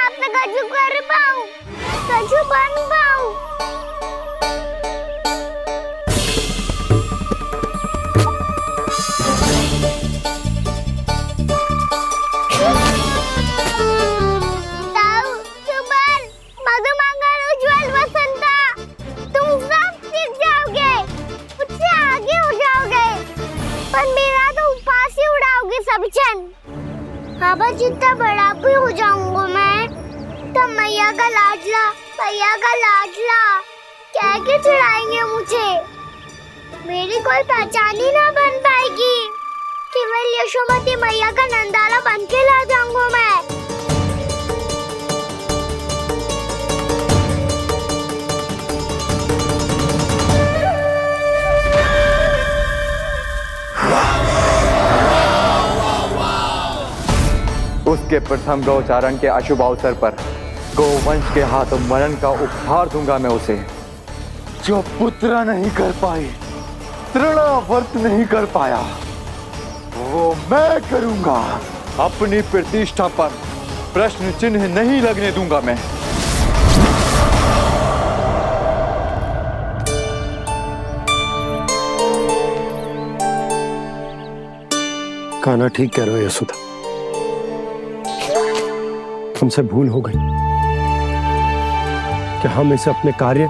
अपना कछु कर पाऊं, कछु बन पाऊं। ताऊ, सुबर, मधुमंगल, उज्जवल, वसंता, तुम सब सीख जाओगे, मुझसे आगे हो जाओगे, पर मेरा तो उपवास ही उड़ाओगे सब जन। बाबा जितना बड़ा भी हो जाऊंगा मैं, तब मैया का लाडला, मैया का लाडला कह के चिढ़ाएंगे मुझे। मेरी कोई पहचान ही ना बन पाएगी, केवल यशोमती मैया का नंदाला बन के ला जाऊंगा मैं। उसके प्रथम गौचारण के अशुभ अवसर पर गोवंश के हाथों मरण का उपहार दूंगा मैं उसे। जो पुत्र नहीं कर पाई, तृणावर्त नहीं कर पाया, वो मैं करूंगा। अपनी प्रतिष्ठा पर प्रश्न चिन्ह नहीं लगने दूंगा मैं। कान्हा ठीक कह रहे हो यशोदा, हमसे भूल हो गई कि हम इसे अपने कार्य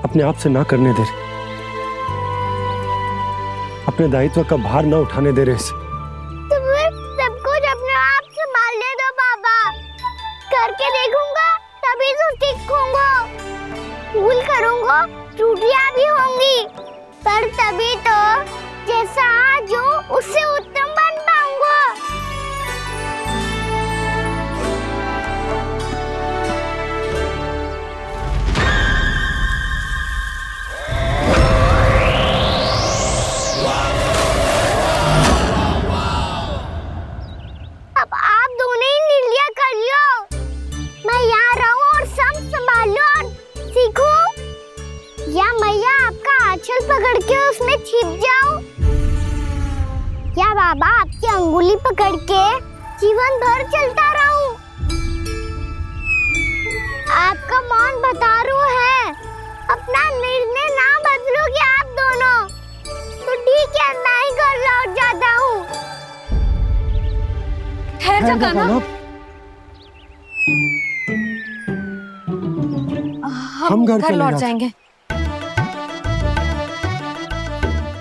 अपने आप से ना करने दे रहे, अपने दायित्व का भार ना उठाने दे रहे इसे। तो फिर सब कुछ अपने आप संभालने दो बाबा, करके देखूंगा तभी तो सीखूंगा। भूल करूंगा, त्रुटियां भी होंगी, पर तभी तो जैसा आज हूं उससे उत्तम बन पाऊंगा। अब आप दोनों ही निर्णय कर लो, मैं यहाँ रहूं और सब संभाल लो और सीखूं, या मैया आपका आंचल पकड़ के उसमें छिप जाऊं, या बाबा आपकी अंगुली पकड़ के जीवन भर चलता रहूं। आपका मौन बता रहा है, अपना निर्णय ना बदलोगे आप दोनों तो ठीक है, मैं ही घर लौट जाता हूँ। ठहर जा कान्हा, हम घर लौट जाएंगे,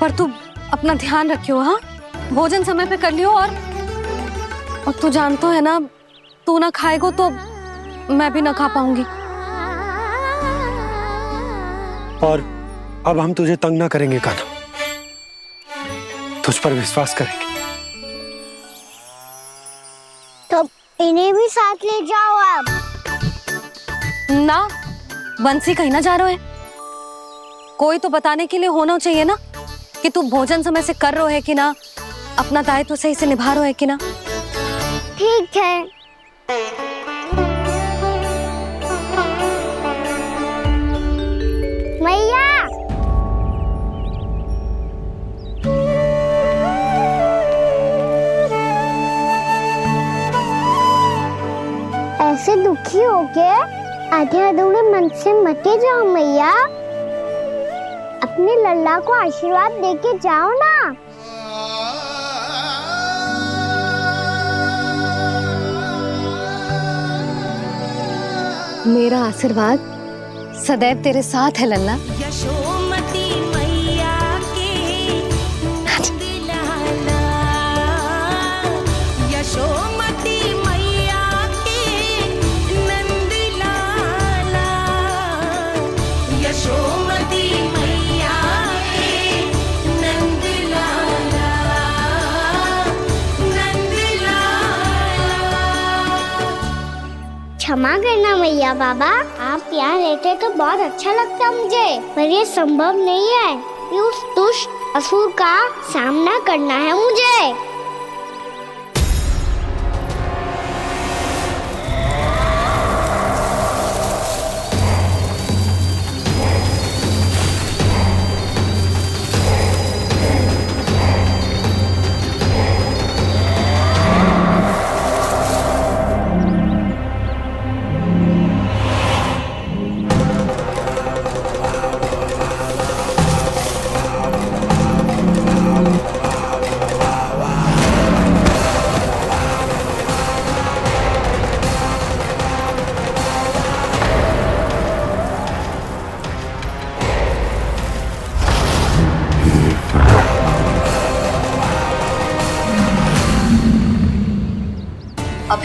पर तू अपना ध्यान रखियो। हाँ, भोजन समय पे कर लियो, और तू जानतो है ना, तू ना खाएगो तो मैं भी ना खा पाऊंगी। और अब हम तुझे तंग ना करेंगे कान्हा, तुझ पर विश्वास करेंगे। तो इन्हें भी साथ ले जाओ आप। ना, बंसी कहीं ना जा रहे है, कोई तो बताने के लिए होना चाहिए ना कि तू भोजन समय से कर रहे है कि ना, अपना दायित्व सही से निभा रहे है कि ना। ठीक है। मैया, ऐसे दुखी हो के आधे अधूरे मन से मत जाओ मैया, अपने लल्ला को आशीर्वाद देके जाओ ना। मेरा आशीर्वाद सदैव तेरे साथ है लल्ला। यशोमती मैया के नंद लाला, यशोमती मैया के नंद लाला, यशोमती मैया के नंद लाला, नंद लाला। क्षमा करना मैया बाबा, आप यहाँ रहते तो बहुत अच्छा लगता मुझे, पर ये संभव नहीं है, कि उस दुष्ट असुर का सामना करना है मुझे।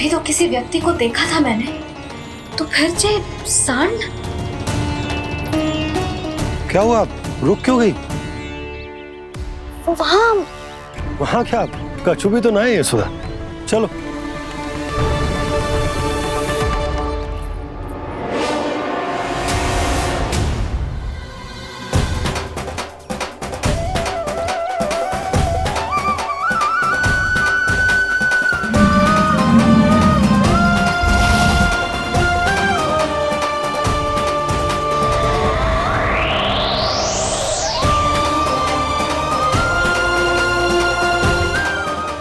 अभी तो किसी व्यक्ति को देखा था मैंने, तो फिर जे सांड। क्या हुआ, रुक क्यों गई? वहाँ वहां क्या, कछु भी तो ना है यशोदा। चलो।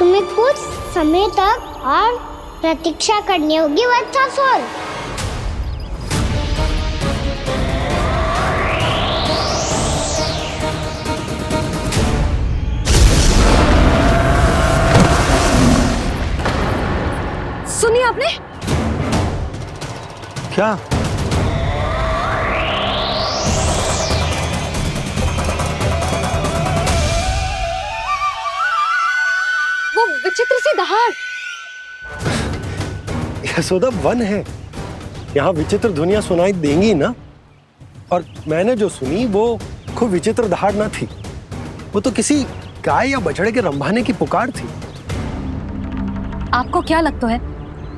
तुम्हें कुछ समय तक और प्रतीक्षा करनी होगी वत्सासुर। सुनिए आपने? क्या? वो विचित्र सी दहाड़। यशोदा, वन है, यहाँ विचित्र ध्वनियां सुनाई देंगी ना। और मैंने जो सुनी वो खूब विचित्र दहाड़ ना थी, वो तो किसी गाय या बछड़े के रंभाने की पुकार थी। आपको क्या लगता है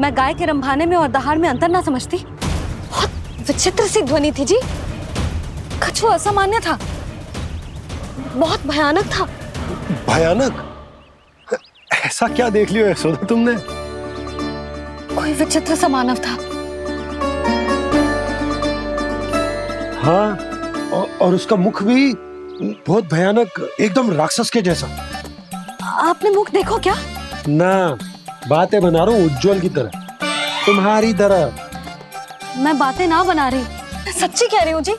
मैं गाय के रंभाने में और दहाड़ में अंतर ना समझती? बहुत विचित्र सी ध्वनि थी जी, कुछ असामान्य था, बहुत भयानक था। भयानक? ऐसा क्या देख लियो यशोदा तुमने? कोई विचित्र सा मानव था। हाँ, और उसका मुख भी बहुत भयानक, एकदम राक्षस के जैसा। आपने मुख देखो क्या? ना, बातें बना रहा हूँ उज्जवल की तरह, तुम्हारी तरह। मैं बातें ना बना रही, मैं सच्ची कह रही हूँ जी।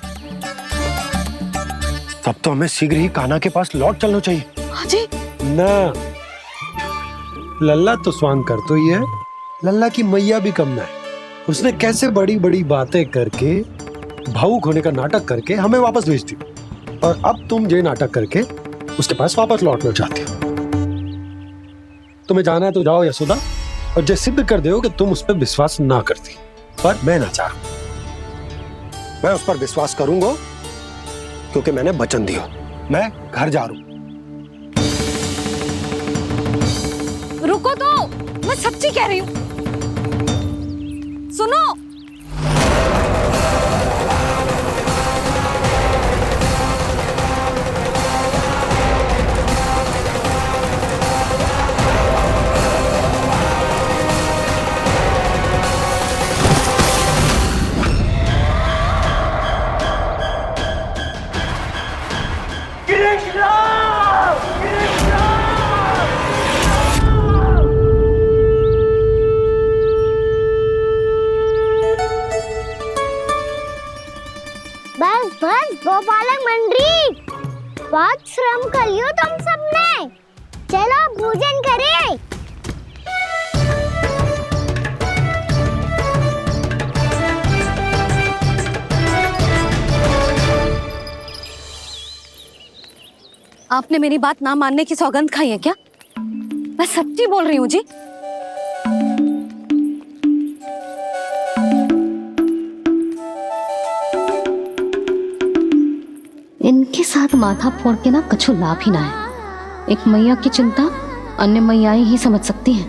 तब तो हमें शीघ्र ही कान्हा के पास लौट चलना चाहिए। हाँ जी। ना, लल्ला तो स्वांग कर तो ही है, लल्ला की मैया भी कम ना है। उसने कैसे बड़ी बड़ी बातें करके, भावुक होने का नाटक करके हमें वापस भेज दी, और अब तुम ये नाटक करके उसके पास वापस लौटना चाहती हो। तुम्हें जाना है तो जाओ यशोदा, और जो सिद्ध कर दो कि तुम उस पर विश्वास ना करती। पर मैं ना चाह, मैं उस पर विश्वास करूंगा क्योंकि मैंने वचन दिया। मैं घर जा रहा हूं। रुको तो, मैं सच्ची कह रही हूँ। सुनो। बस बस गोपालक मंडली, बहुत श्रम कर लियो तुम सबने। चलो भोजन करें। आपने मेरी बात ना मानने की सौगंध खाई है क्या? मैं सच्ची बोल रही हूँ जी। इनके साथ माथा फोड़ के ना कछु लाभ ही ना है। एक मैया की चिंता अन्य मैयाएं ही समझ सकती हैं।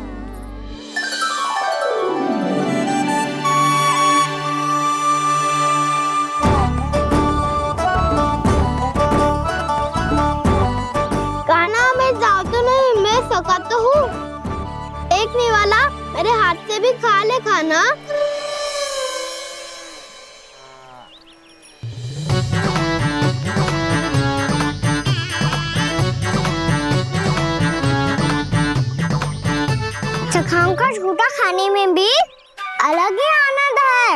कान्हा, मैं जाऊँ तो नहीं, मैं सका तो हूँ। देखने वाला मेरे हाथ से भी खा ले खाना। चखाओं का झूठा खाने में भी अलग ही आनंद है।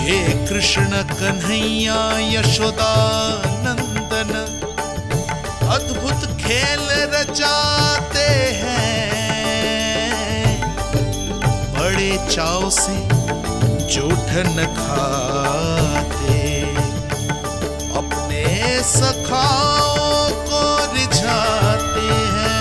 ये कृष्ण कन्हैया यशोदा नंदन अद्भुत खेल रचाते हैं, बड़े चाव से जूठन खाते, अपने सखाओं को रिझाते हैं।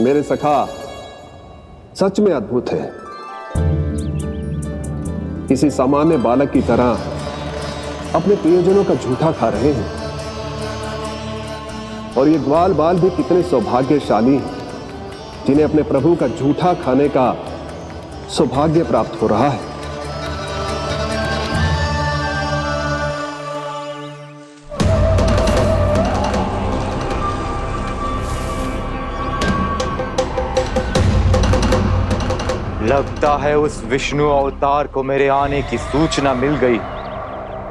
मेरे सखा सच में अद्भुत है। किसी सामान्य बालक की तरह अपने प्रियजनों का झूठा खा रहे हैं। और ये ग्वाल बाल भी कितने सौभाग्यशाली हैं जिन्हें अपने प्रभु का झूठा खाने का सौभाग्य प्राप्त हो रहा है। लगता है उस विष्णु अवतार को मेरे आने की सूचना मिल गई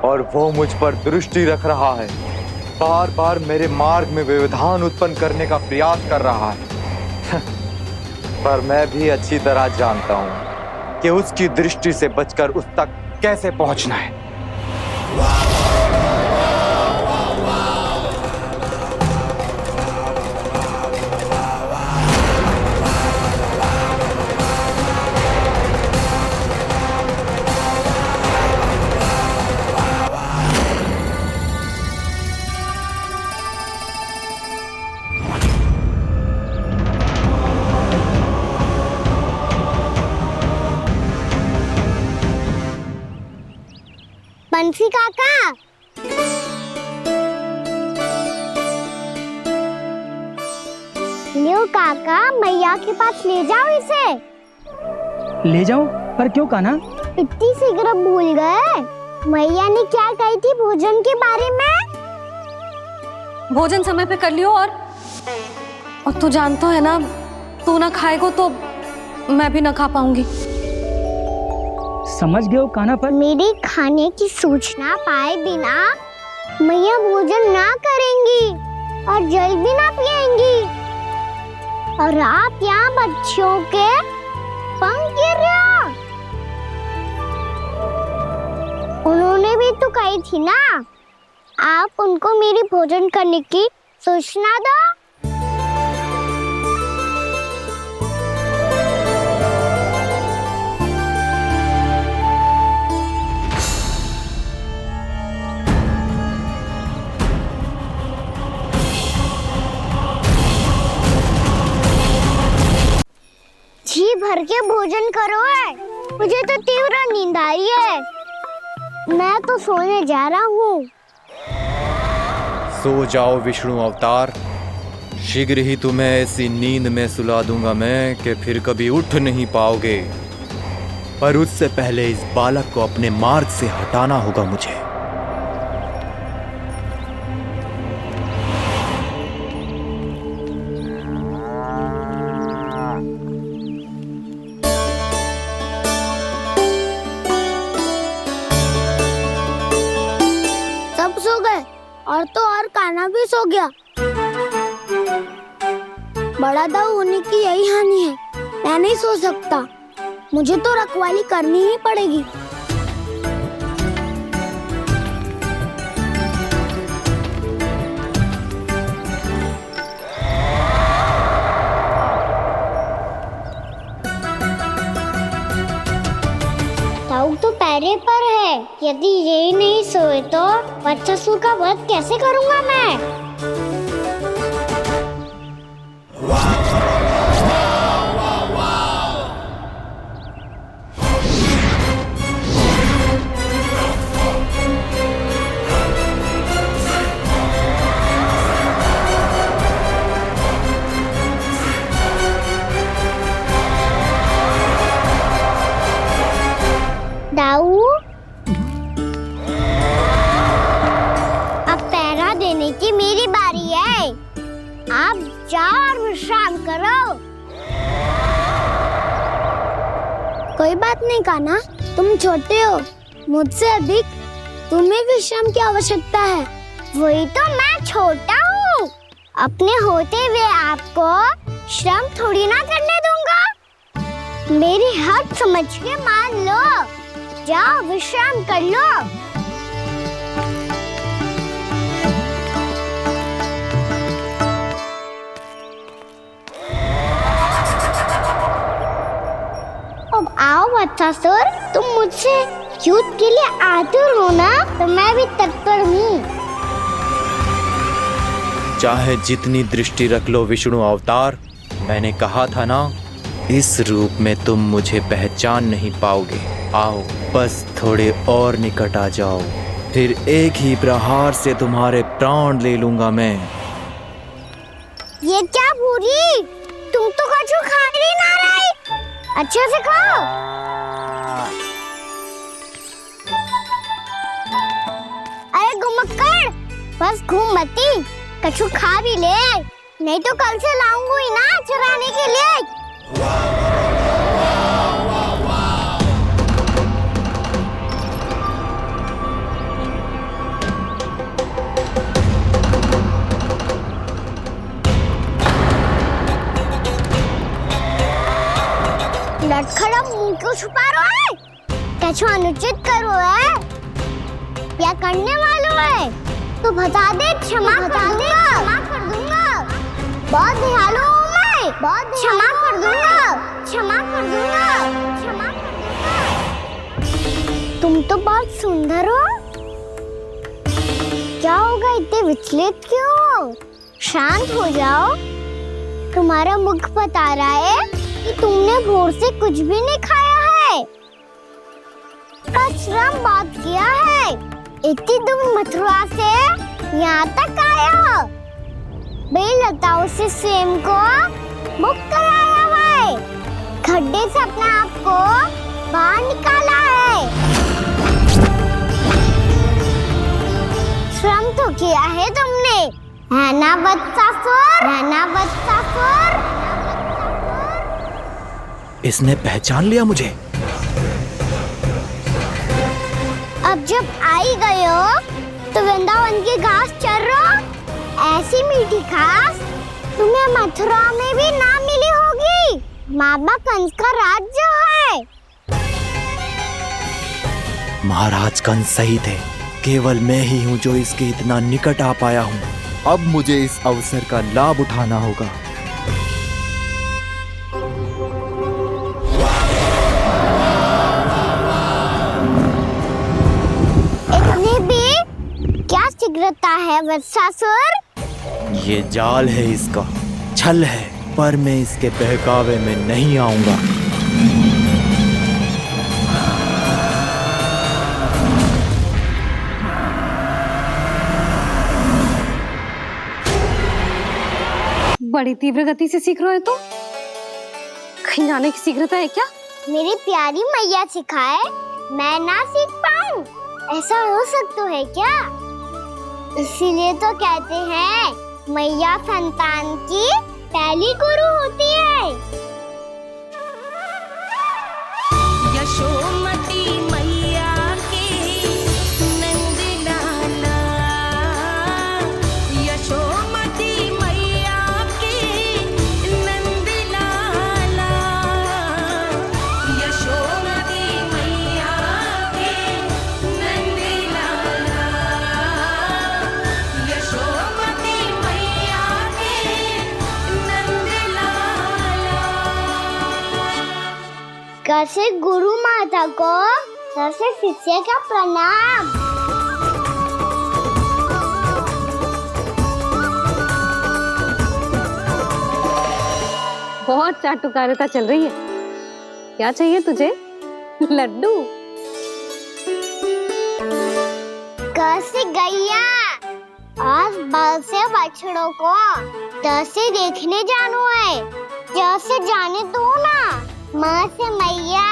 और वो मुझ पर दृष्टि रख रहा है। बार बार मेरे मार्ग में व्यवधान उत्पन्न करने का प्रयास कर रहा है। पर मैं भी अच्छी तरह जानता हूं कि उसकी दृष्टि से बचकर उस तक कैसे पहुंचना है। बंसी काका, लियो काका, मैया के पास ले जाओ इसे। ले जाओ? पर क्यों कान्हा? इतनी शीघ्र भूल गए? मैया ने क्या कही थी भोजन के बारे में? भोजन समय पे कर लियो। और तू जानता है ना, तू ना खाएगो तो मैं भी ना खा पाऊंगी। समझ गए हो कान्हा? पर मेरे खाने की सूचना पाए बिना मैया भोजन ना करेंगी और जल भी ना पिएंगी। और आप यहाँ बच्चों के पंख गिर रहे हो। उन्होंने भी तो कही थी ना, आप उनको मेरी भोजन करने की सूचना दो। जी भर के भोजन करो है, मुझे तो तीव्र नींद आ रही है। मैं तो सोने जा रहा हूँ। सो जाओ विष्णु अवतार, शीघ्र ही तुम्हें ऐसी नींद में सुला दूंगा मैं कि फिर कभी उठ नहीं पाओगे। पर उससे पहले इस बालक को अपने मार्ग से हटाना होगा मुझे। सब सो गए और तो और कान्हा भी सो गया। बड़ा दाऊ होने की यही हानि है। मैं नहीं सो सकता, मुझे तो रखवाली करनी ही पड़ेगी। दाऊ तो पैरे पर है। यदि यही नहीं सोए तो बच्चासुर का वध कैसे करूंगा मैं? दाऊ, अब पहरा देने की मेरी बारी है। आप जाओ और विश्राम करो। कोई बात नहीं कान्हा, तुम छोटे हो, मुझसे अधिक तुम्हें विश्राम की आवश्यकता है। वही तो मैं छोटा हूँ, अपने होते हुए आपको श्रम थोड़ी ना करने दूंगा। मेरी हद समझ के मान लो। जाओ विश्राम कर लो। अब आओ बच्चासुर, तुम मुझसे युद्ध के लिए आतुर हो ना, तो मैं भी तत्पर हूँ। चाहे जितनी दृष्टि रख लो विष्णु अवतार, मैंने कहा था ना, इस रूप में तुम मुझे पहचान नहीं पाओगे। आओ बस थोड़े और निकट आ जाओ, फिर एक ही प्रहार से तुम्हारे प्राण ले लूंगा मैं। ये क्या भूरी, तुम तो कछु खा ही ना रही, अच्छे से खाओ। अरे घुमक्कड़, बस घूम मती, कछु खा भी ले, नहीं तो कल से लाऊंगी ही ना चुराने के लिए। लटखड़ा मुंह क्यों छुपा रहा है? कछु अनुचित करो है या करने वालों है तो बता दे, क्षमा कर दूंगा। बहुत दयालु हूँ मैं, बहुत क्षमा कर दूंगा। तुम तो बहुत सुंदर हो। क्या होगा, इतने विचलित क्यों हो? शांत हो जाओ। तुम्हारा मुख बता रहा है कि तुमने भोर से कुछ भी नहीं खाया है, पर श्रम बहुत किया है। इतनी दूर मथुरा से यहाँ तक आए हो, बेलताओं से स्वयं को मुक्त कराया है, खड्डे से अपने आप को बाहर निकाला है। श्रम तो किया है तुमने, है ना वत्सासुर? इसने पहचान लिया मुझे। अब जब आई गए हो तो वृंदावन की घास चर रहो, ऐसी मीठी घास तुम्हें मथुरा में भी ना मिली होगी। मामा कंस का राज्य है। महाराज कंस सही थे, केवल मैं ही हूँ जो इसके इतना निकट आ पाया हूँ। अब मुझे इस अवसर का लाभ उठाना होगा। इतने भी क्या शीघ्रता है वत्सासुर? ये जाल है इसका, छल है, पर मैं इसके बहकावे में नहीं आऊंगा। बड़ी तीव्र गति से सीख रहे हो तो कहीं जाने की शीघ्रता है क्या? मेरी प्यारी मैया सिखाए, मैं ना सीख पाऊं, ऐसा हो सकता है क्या? इसीलिए तो कहते हैं मैया संतान की पहली गुरु होती है। यशोमती मैया के नंद लाला, यशोमती मैया के नंद लाला, यशोमती मैया के नंद लाला, यशोमती मैया के नंद लाला। कैसे गुरु माता को कैसे शिष्य का प्रणाम। बहुत चाटुकारिता चल रही है। क्या चाहिए तुझे? लड्डू? कैसे गैया आज बल से बछड़ों को कैसे देखने जानो है, जैसे जाने दो ना, माँ से मैया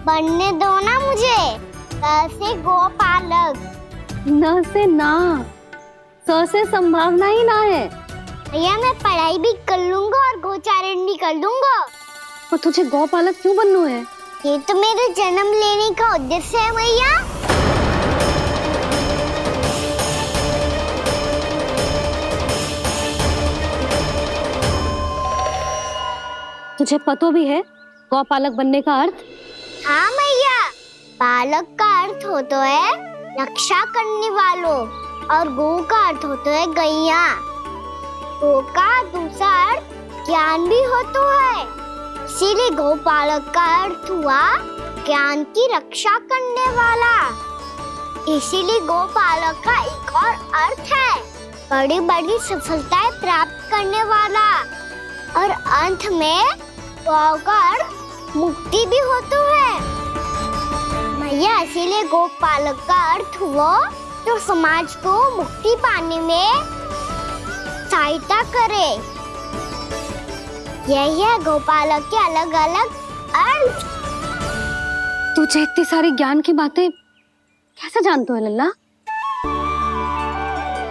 बनने दो ना मुझे, कैसे गोपालक। न से ना, स से संभावना ही ना है। भैया मैं पढ़ाई भी कर लूंगा और गोचारण भी कर दूंगा। और तुझे गौपालक क्यों बनना है? ये तो मेरे जन्म लेने का उद्देश्य है भैया। तुझे पतो भी है गौपालक बनने का अर्थ? हाँ मैया, पालक का अर्थ होता है रक्षा करने वालों और गौ का अर्थ होता है गैया। गौ का दूसरा अर्थ ज्ञान भी होता है, इसीलिए गौपालक का अर्थ हुआ ज्ञान की रक्षा करने वाला। इसीलिए गौपालक का एक और अर्थ है बड़ी बड़ी सफलताएं प्राप्त करने वाला। और अंत में गौ का अर्थ मुक्ति भी होता है। मैया इसीलिए गोपालक का अर्थ हुआ जो समाज को मुक्ति पाने में सहायता करे। यही है गोपालक के अलग अलग अर्थ। तुझे इतनी सारी ज्ञान की बातें कैसे जानते हो लल्ला?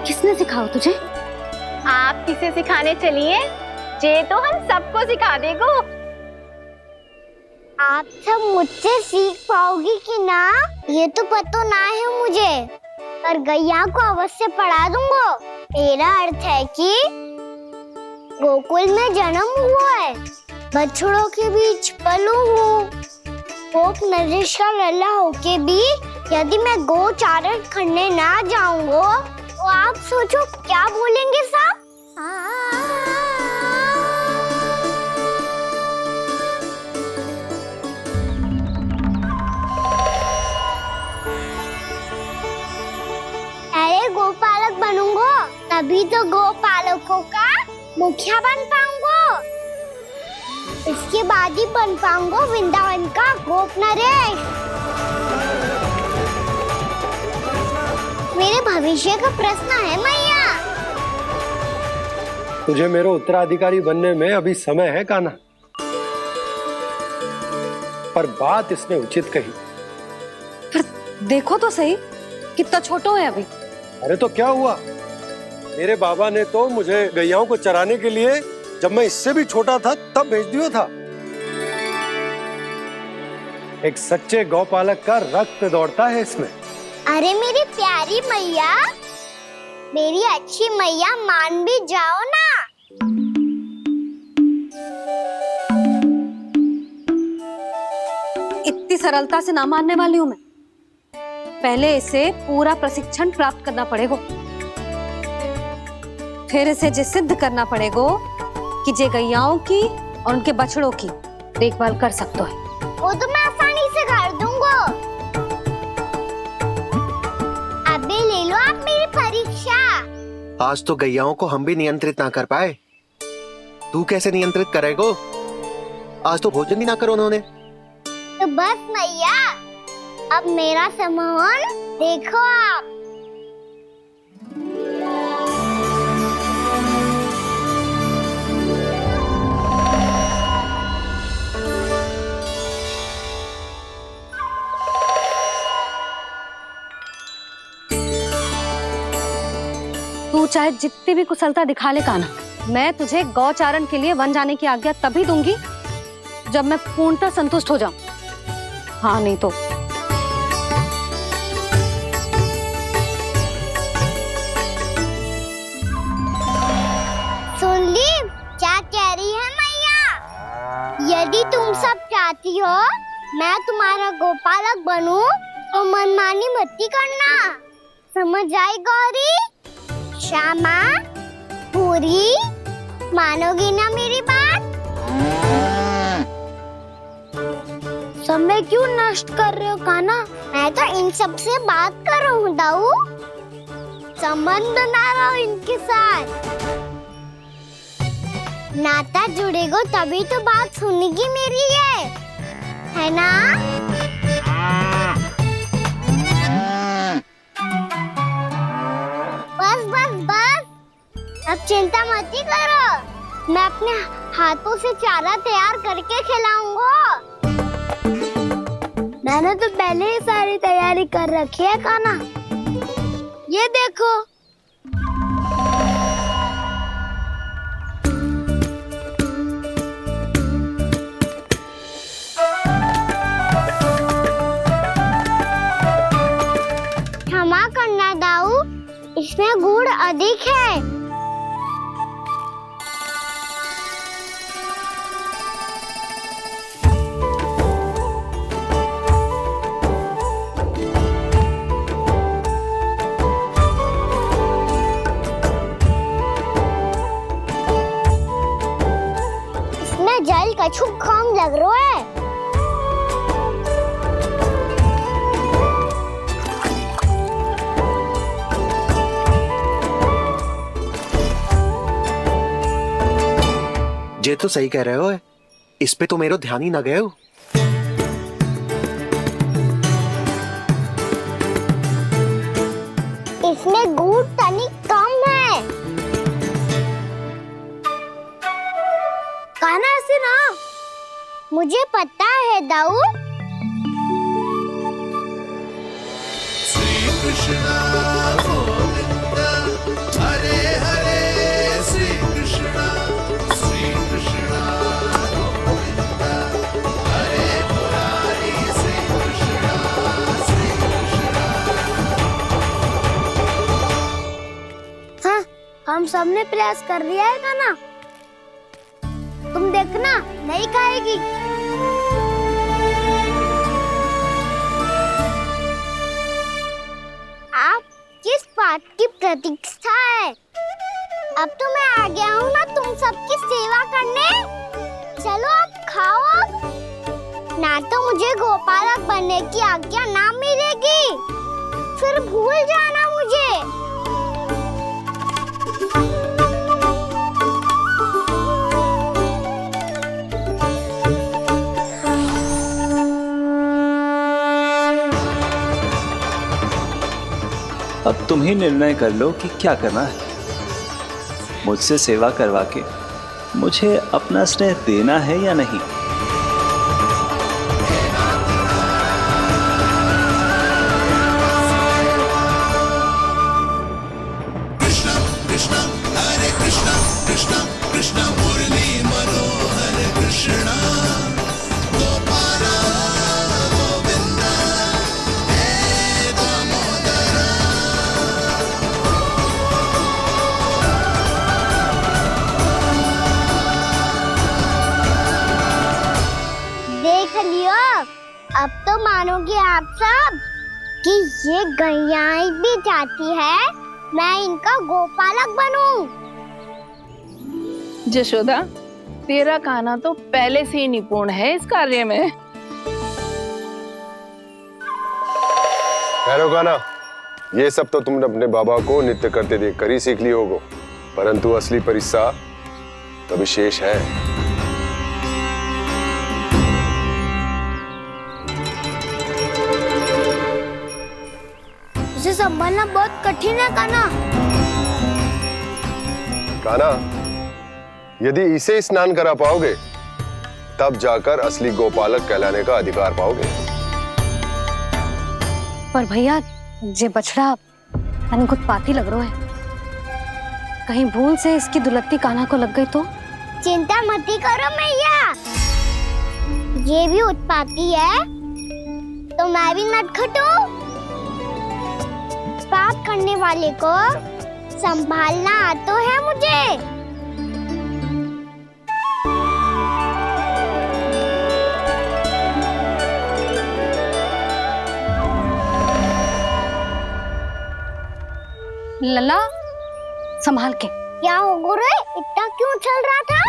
किसने सिखाओ तुझे? आप किसे सिखाने चलिए, जे तो हम सबको सिखा देगो। आप सब मुझसे सीख पाओगी कि ना ये तो पता ना है मुझे, पर गैया को अवश्य पढ़ा दूंगा। मेरा अर्थ है कि गोकुल में जन्म हुआ है, बछड़ों के बीच पलू हूँ। गोप नरेश का लल्ला होके भी यदि मैं गोचारण करने ना जाऊंगा तो आप सोचो क्या बोलेंगे साहब? अरे गोपालक बनूंगा तभी तो गोपालकों का मुखिया बन पाऊंगा। इसके बाद ही बन पाऊंगा वृंदावन का गोप नरेश। मेरे भविष्य का प्रश्न है मैया। तुझे मेरे उत्तराधिकारी बनने में अभी समय है कान्हा, पर बात इसने उचित कही। पर देखो तो सही, कितना छोटो है अभी। अरे तो क्या हुआ, मेरे बाबा ने तो मुझे गैयाओं को चराने के लिए जब मैं इससे भी छोटा था तब भेज दिया था। एक सच्चे गौपालक का रक्त दौड़ता है इसमें। अरे मेरी प्यारी मैया, मेरी अच्छी मैया, मान भी जाओ ना। इतनी सरलता से ना मानने वाली हूं मैं। पहले इसे पूरा प्रशिक्षण प्राप्त करना पड़ेगा, फिर इसे ये सिद्ध करना पड़ेगा कि जे गैयाओं की और उनके बछड़ों की देखभाल कर सकते है। वो तो मैं आसानी से कर दूंगा। अबे ले लो आप मेरी परीक्षा। आज तो गैयाओं को हम भी नियंत्रित ना कर पाए, तू कैसे नियंत्रित करेगो? आज तो भोजन ही ना करो उन्होंने। तो बस मैया, अब मेरा सम्मान देखो आप। तू चाहे जितनी भी कुशलता दिखा ले कान्हा, मैं तुझे गौचारण के लिए वन जाने की आज्ञा तभी दूंगी जब मैं पूर्णतः संतुष्ट हो जाऊं। हाँ नहीं तो सुन ली क्या कह रही है मैया? यदि तुम सब चाहती हो मैं तुम्हारा गोपालक बनूं तो मनमानी मत करना, समझ आई गौरी? श्यामा, पूरी, मानोगी ना मेरी बात? समय क्यों नष्ट कर रहे हो कान्हा? मैं तो इन सब से बात कर रहा हूँ दाऊ, संबंध बना रहा हूँ इनके साथ। नाता जुड़ेगा तभी तो बात सुनेगी मेरी है ना? बस बस बस, अब चिंता मत ही करो, मैं अपने हाथों से चारा तैयार करके खिलाऊंगा। मैंने तो पहले ही सारी तैयारी कर रखी है कान्हा, ये देखो। क्षमा करना दाऊ, इसमें गुड़ अधिक है। इसमें जल कछु कम लग रहा है। जे तो सही कह रहे हो, इस पे तो मेरो ध्यान ही ना गए हो। इसमें गुड़ तनिक कम है। कहना ऐसे ना, मुझे पता है दाऊ। श्री कृष्ण गोविंद हरे हरे, श्री कृष्ण गोविंद हरे मुरारी, श्री कृष्ण। हाँ, हम सबने प्रयास कर लिया है खाना। तुम देखना, नहीं खाएगी। आप किस बात की प्रतीक्षा है? अब तो मैं आ गया हूँ ना तुम सबकी सेवा करने। चलो अब खाओ अब। ना तो मुझे गोपालक बनने की आज्ञा ना मिलेगी, फिर भूल जाना मुझे। अब तुम ही निर्णय कर लो कि क्या करना है। मुझसे सेवा करवा के मुझे अपना स्नेह देना है या नहीं। कृष्ण कृष्ण हरे कृष्ण, कृष्ण कृष्ण मुरली मनोहर कृष्ण, गोपाल गोविंद हे दामोदर। देख लियो, अब तो मानोगे आप सब कि ये गैयाएं भी चाहती है मैं इनका गोपालक बनूं। जशोदा, तेरा कान्हा तो पहले से ही निपुण है इस कार्य में। ठहरो कान्हा, ये सब तो तुमने अपने बाबा को नृत्य करते देख कर ही सीख ली होगो, परंतु असली परिस्सा तो विशेष है। उसे संभालना बहुत कठिन है कान्हा। कान्हा, यदि इसे स्नान करा पाओगे तब जाकर असली गोपालक कहलाने का अधिकार पाओगे। पर भैया, जे बछड़ा तनिक उत्पाती लग रहा है। कहीं भूल से इसकी दुलत्ती कान्हा को लग गई तो? चिंता मती करो मैया, ये भी उत्पाती है तो मैं भी नटखट हूँ। पाप करने वाले को संभालना आता है मुझे। लल्ला, संभाल के। क्या हो गुरु, इतना क्यों चल रहा था?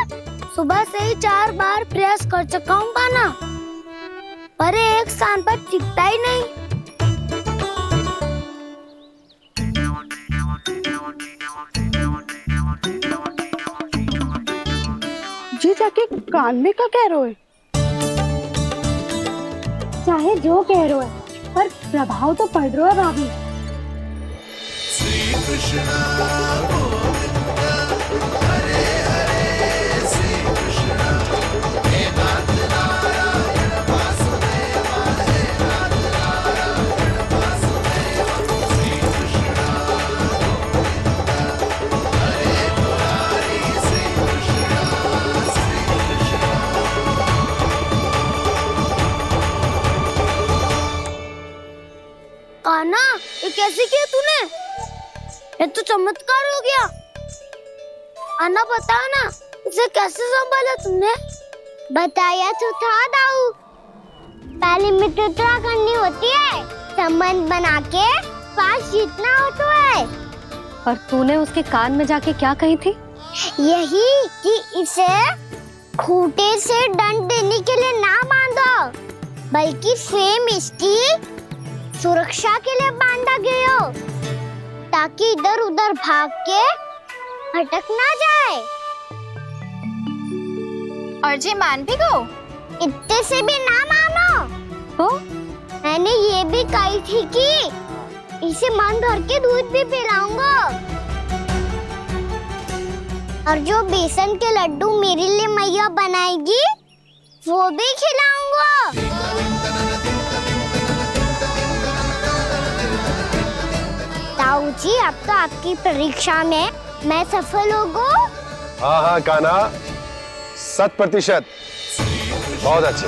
सुबह से ही 4 बार प्रयास कर चुका हूँ कान्हा, पर एक स्थान पर टिकता ही नहीं। जी जाके कान में का कह रहे हो? चाहे जो कह रहे हो, पर प्रभाव तो पड़ रहा है भाभी। श्री कृष्ण गोविंद हरे हरे, श्री कृष्ण हे नाथ नारायण वासुदेव, हे नाथ नारायण वासुदेव, श्री कृष्ण गोविंद हरे मुरारी, श्री कृष्ण। कान्हा, ये कैसे किया तूने? ये तो चमत्कार हो गया। अन्ना बता ना, इसे कैसे संभाला तुमने? बताया तो था दाऊ, पहले मित्रता करनी होती है, संबंध बना के पास जीतना होता है। पर तूने उसके कान में जाके क्या कही थी? यही कि इसे खूंटे से दंड देने के लिए ना बांधो, बल्कि फेम इसकी सुरक्षा के लिए बांधा गया हो, ताकि इधर उधर भाग के भटक ना जाए। और जी मान भी गो। इतने से भी ना मानो। तो मैंने ये भी कही थी कि इसे मन भर के दूध भी पिलाऊंगा और जो बेसन के लड्डू मेरे लिए मैया बनाएगी वो भी खिलाऊंगा। ताऊ जी, अब तो आपकी परीक्षा में मैं सफल होगा। हाँ हाँ कान्हा, 100%। बहुत अच्छे।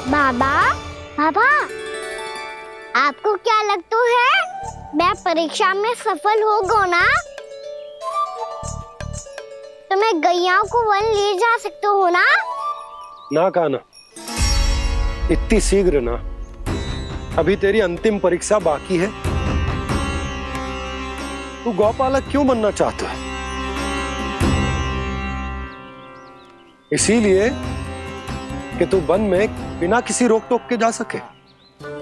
बाबा, बाबा, आपको क्या लगता है मैं परीक्षा में सफल होगा ना? तो मैं गैया को वन ले जा सकता हूँ ना? ना कान्हा, इतनी शीघ्र ना। अभी तेरी अंतिम परीक्षा बाकी है। तू गौपालक क्यों बनना चाहता है? इसीलिए कि तू वन में बिना किसी रोक टोक के जा सके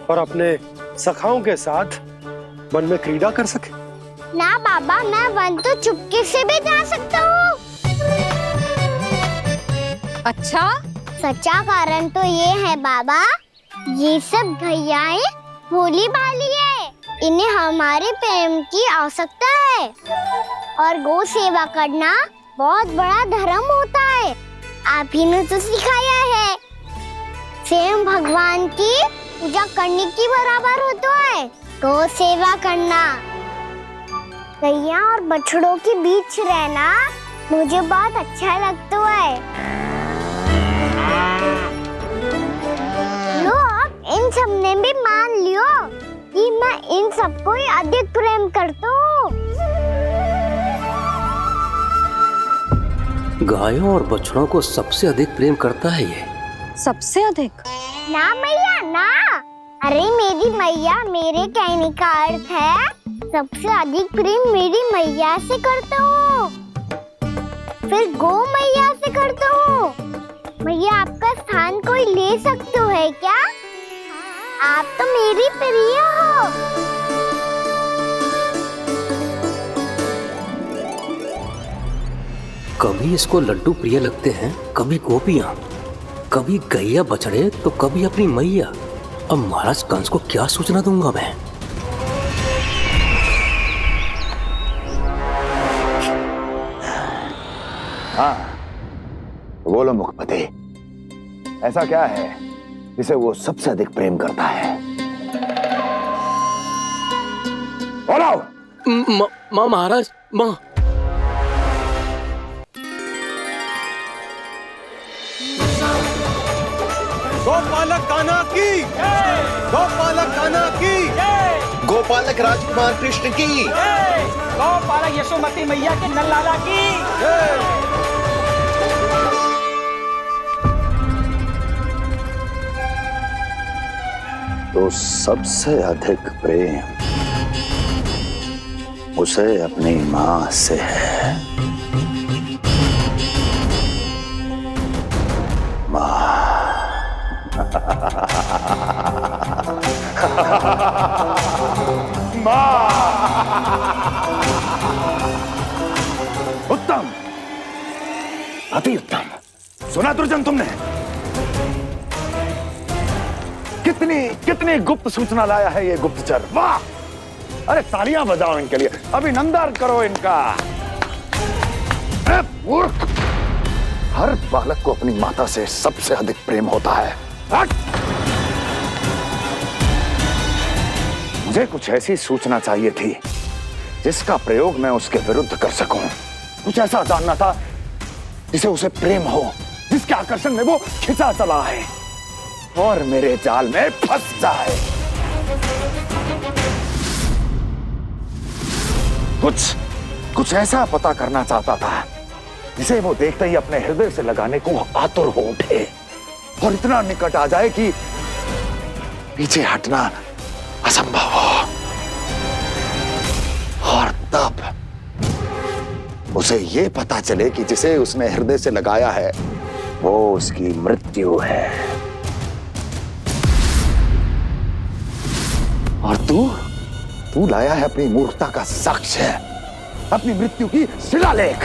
और अपने सखाओं के साथ वन में क्रीड़ा कर सके। ना बाबा, मैं वन तो चुपके से भी जा सकता हूँ। अच्छा, सच्चा कारण तो ये है बाबा, ये सब गैयाएं भोली भाली है, इन्हें हमारे प्रेम की आवश्यकता है और गौ सेवा करना बहुत बड़ा धर्म होता है। आप ही ने तो सिखाया है, स्वयं भगवान की पूजा करने की बराबर होता है गौ सेवा करना। गैया और बछड़ों के बीच रहना मुझे बहुत अच्छा लगता है। लो, अब इन सब ने भी मान लियो कि मैं इन सबको ही अधिक प्रेम करता हूँ। गायों और बछड़ों को सबसे अधिक प्रेम करता है ये। सबसे अधिक? ना मैया ना, अरे मेरी मैया, मेरे कहने का अर्थ है सबसे अधिक प्रेम मेरी मैया से करता हूँ, फिर गौ मैया से करता हूँ। मैया, आपका स्थान कोई ले सकते है क्या? आप तो मेरी प्रिय हो। कभी इसको लड्डू प्रिय लगते हैं, कभी गोपियां, कभी गैया बछड़े, तो कभी अपनी मैया। अब महाराज कंस को क्या सूचना दूंगा मैं? हाँ, बोलो मुखपति, ऐसा क्या है जिसे वो सबसे अधिक प्रेम करता है? बोलो। माँ महाराज, माँ। गोपालक कान्हा की, गोपालक कान्हा की, गोपालक राजकुमार कृष्ण की, गौपालक यशोमती मैया के नल लाला की। तो सबसे अधिक प्रेम उसे अपनी माँ से है। माँ। उत्तम, अति उत्तम। सुना दुर्जन तुमने? कितनी गुप्त सूचना लाया है ये गुप्तचर। वाह! अरे तालियां बजाओ इनके लिए, अभिनंदन करो इनका। अरे मूर्ख! हर बालक को अपनी माता से सबसे अधिक प्रेम होता है। मुझे कुछ ऐसी सूचना चाहिए थी जिसका प्रयोग मैं उसके विरुद्ध कर सकूं। कुछ ऐसा जानना था जिसे उसे प्रेम हो, जिसके आकर्षण में वो खिंचा चला है और मेरे जाल में फंस जाए। कुछ ऐसा पता करना चाहता था जिसे वो देखते ही अपने हृदय से लगाने को आतुर हो उठे और इतना निकट आ जाए कि पीछे हटना असंभव हो। और तब उसे ये पता चले कि जिसे उसने हृदय से लगाया है वो उसकी मृत्यु है। और तू लाया है अपनी मूर्खता का साक्ष्य, अपनी मृत्यु की शिलालेख।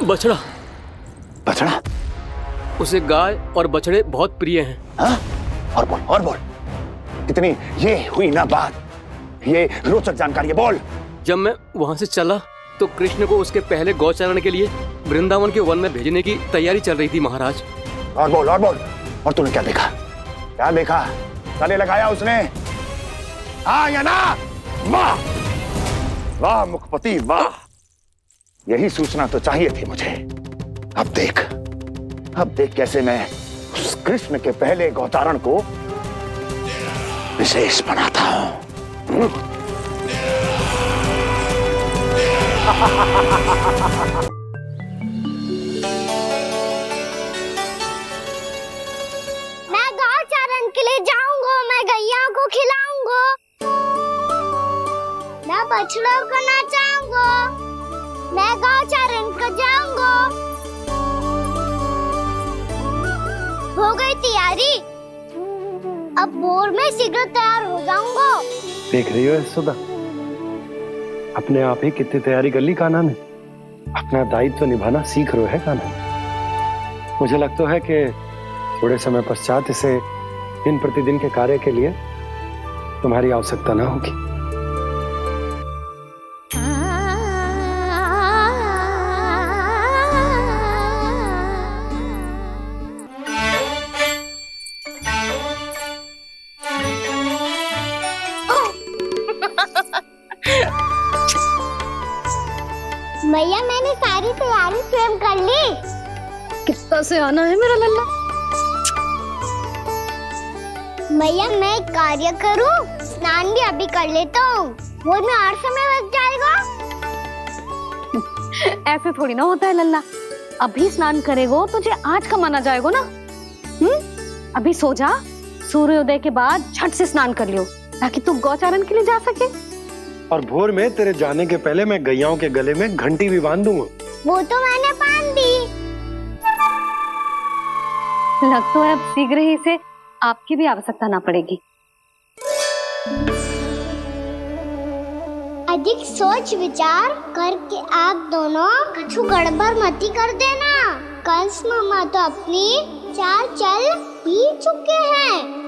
बछड़ा। बछड़ा? उसे गाय और बछड़े बहुत प्रिय हैं। हाँ? और बोल कितनी ये हुई ना बात, ये रोचक जानकारी है, बोल। जब मैं वहां से चला तो कृष्ण को उसके पहले गौचारण के लिए वृंदावन के वन में भेजने की तैयारी चल रही थी महाराज। और बोल। और तूने क्या देखा? गले लगाया उसने? हाँ या ना? वाह मुखपति वाह, यही सूचना तो चाहिए थी मुझे। अब देख कैसे मैं उस कृष्ण के पहले गौतारण को विशेष बनाता हूं। मैं गौचारण के लिए जाऊंगा, मैं गैया को खिलाऊंगा, मैं बछड़ों को नचाऊंगा, मैं गौचारण को जाऊंगा। हो गई तैयारी, अब भोर में शीघ्र तैयार हो जाऊंगा। देख रही हो सुधा, अपने आप ही कितनी तैयारी कर ली कान्हा ने। अपना दायित्व निभाना सीख रहे है कान्हा। मुझे लगता है कि थोड़े समय पश्चात इसे दिन प्रतिदिन के कार्य के लिए तुम्हारी आवश्यकता ना होगी। भैया मैंने सारी तैयारी स्वयं कर ली। कितना से आना है मेरा लल्ला? भैया मैं एक कार्य करूं, स्नान भी अभी कर लेता हूँ, वो में और समय लग जाएगा। ऐसे थोड़ी ना होता है लल्ला, अभी स्नान करेगो तुझे आज का माना जाएगा ना। अभी सो जा, सूर्योदय के बाद झट से स्नान कर लियो ताकि तू गौचारण के लिए जा सके। और भोर में तेरे जाने के पहले मैं गैयाओं के गले में घंटी भी बांध दूंगा। वो तो मैंने बांध दी। लग तो है अब शीघ्र ही से आपकी भी आवश्यकता ना पड़ेगी। अधिक सोच विचार करके आप दोनों कछु गड़बड़ मती कर देना। कंस मामा तो अपनी चाल चल ही चुके हैं।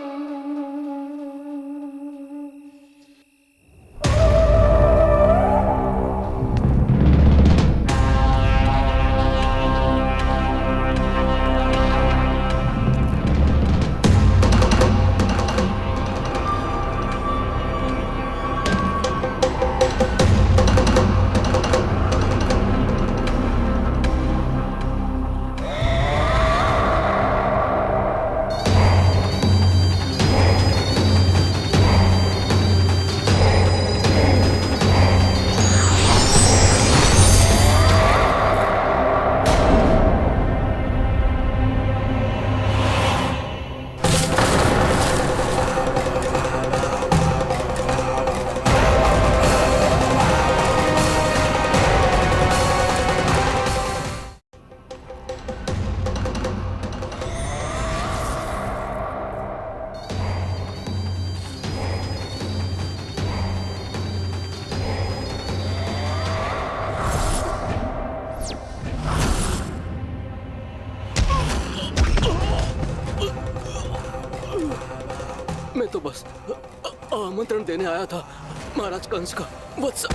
मैं तो बस आमंत्रण देने आया था महाराज कंस का। वत्स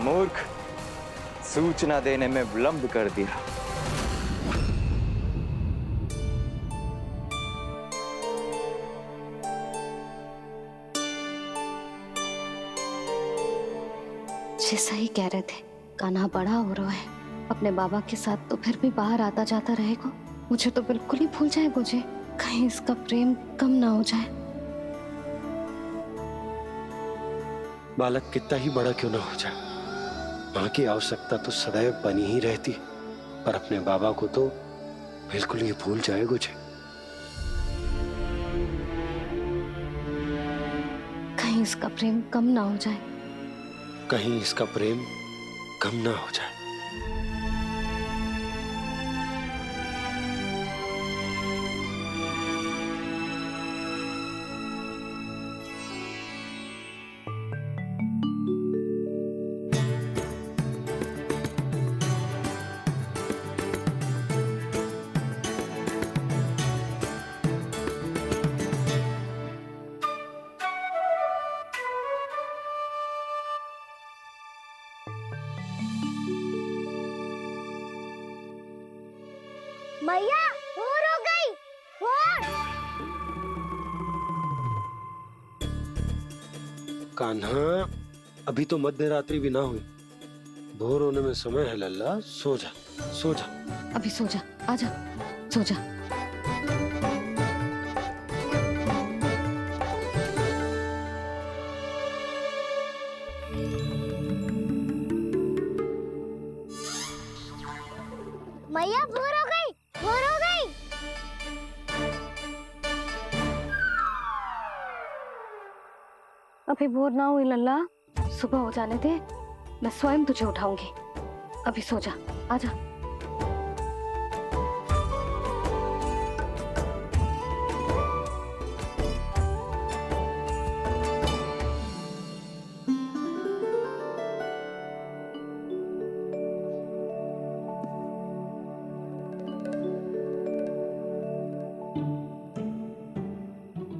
मूर्ख, सूचना देने में विलंब कर दिया। जैसा ही कह रहे थे, कान्हा बड़ा हो रहा है, अपने बाबा के साथ तो फिर भी बाहर आता जाता रहेगा। मुझे तो बिल्कुल ही भूल जाए, मुझे कहीं इसका प्रेम कम ना हो जाए। बालक कितना ही बड़ा क्यों ना हो जाए, माँ की आवश्यकता तो सदैव बनी ही रहती, पर अपने बाबा को तो बिल्कुल ही भूल जाए मुझे। कहीं इसका प्रेम कम ना हो जाए, कहीं इसका प्रेम कम ना हो जाए। मैया भोर हो गई, भोर। कान्हा, अभी तो मध्य रात्रि भी ना हुई, भोर होने में समय है। लल्ला सो जा, सो जा। अभी सो जा, आजा, सो जा। मैया भोर हो गई, भोर हो गई। अभी भोर ना हुई लल्ला, सुबह हो जाने दे, मैं स्वयं तुझे उठाऊंगी। अभी सो जा, आजा।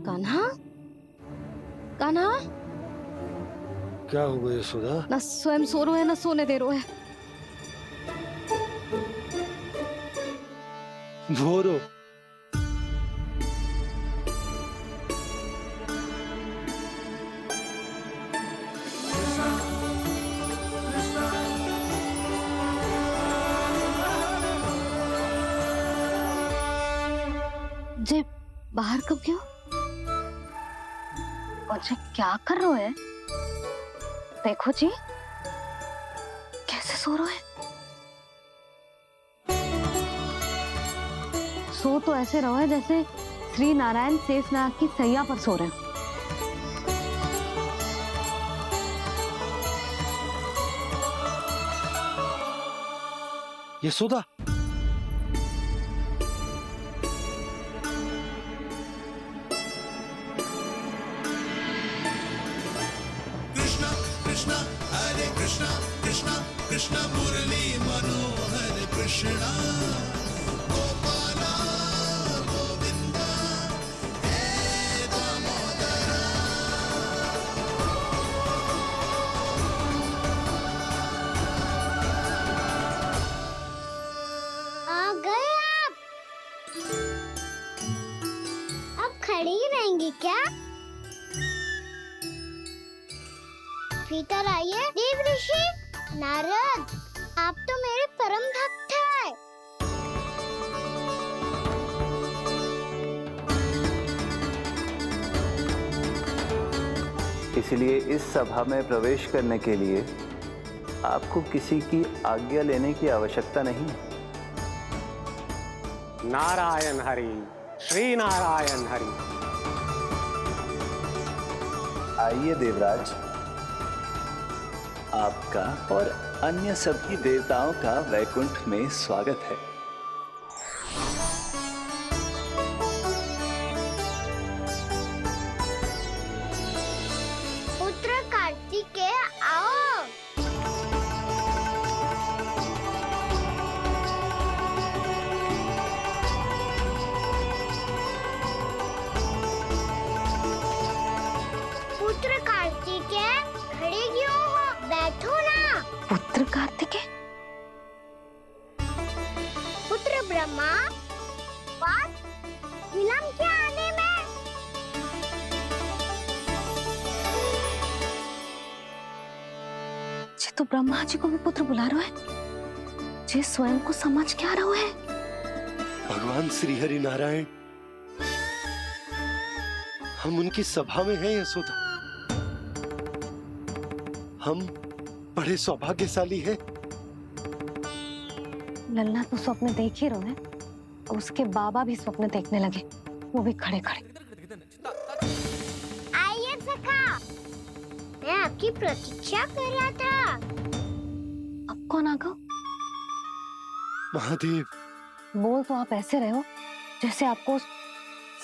कान्हा, कान्हा, क्या हो गया यशोदा? ना स्वयं सो रहे है ना सोने दे रहे है। भोर हो। जे बाहर कब क्यों? और जे क्या कर रहे है? देखो जी, कैसे सो रहे हैं। सो तो ऐसे रहो है जैसे श्री नारायण शेषनाग की सैया पर सो रहे हैं। यशोदा, कृष्ण हरे कृष्ण कृष्ण कृष्ण मुरली मनोहर कृष्ण गोपाला गोविंदा हे दामोदरा। आ गए आप। अब खड़ी ही रहेंगी क्या? भीतर आइए। देव ऋषि नारद, आप तो मेरे परम भक्त हैं। इसलिए इस सभा में प्रवेश करने के लिए आपको किसी की आज्ञा लेने की आवश्यकता नहीं है। नारायण हरि, श्री नारायण हरि। आइए देवराज, आपका और अन्य सभी देवताओं का वैकुंठ में स्वागत है। पुत्र कार्तिकेय आओ। पुत्र कार्तिकेय खड़े क्यों हो? बैठो ना। पुत्र कार्तिकेय, पुत्र ब्रह्मा, बात विलंब क्या आने में? जे तो ब्रह्मा जी को भी पुत्र बुला रहे है, जे स्वयं को समझ क्या रहे है। भगवान श्री हरि नारायण, हम उनकी सभा में हैं यशोदा। हम बड़े सौभाग्यशाली हैं। लल्ला तो स्वप्न देख ही रहे हैं, उसके बाबा भी स्वप्न देखने लगे, वो भी खड़े खड़े। आइए सखा, मैं आपकी प्रतीक्षा कर रहा था। अब कौन आ गया? महादेव। बोल तो आप ऐसे रहे हो जैसे आपको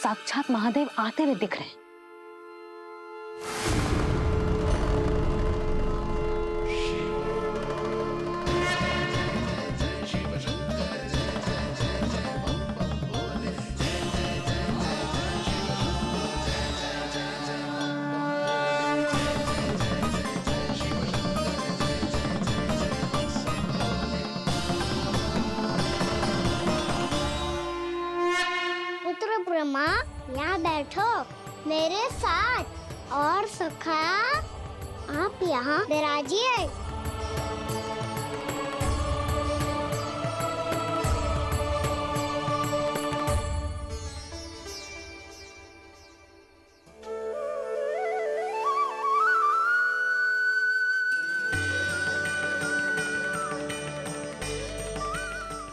साक्षात महादेव आते हुए दिख रहे हैं। यहाँ बैठो मेरे साथ और सखा आप यहाँ विराजिए।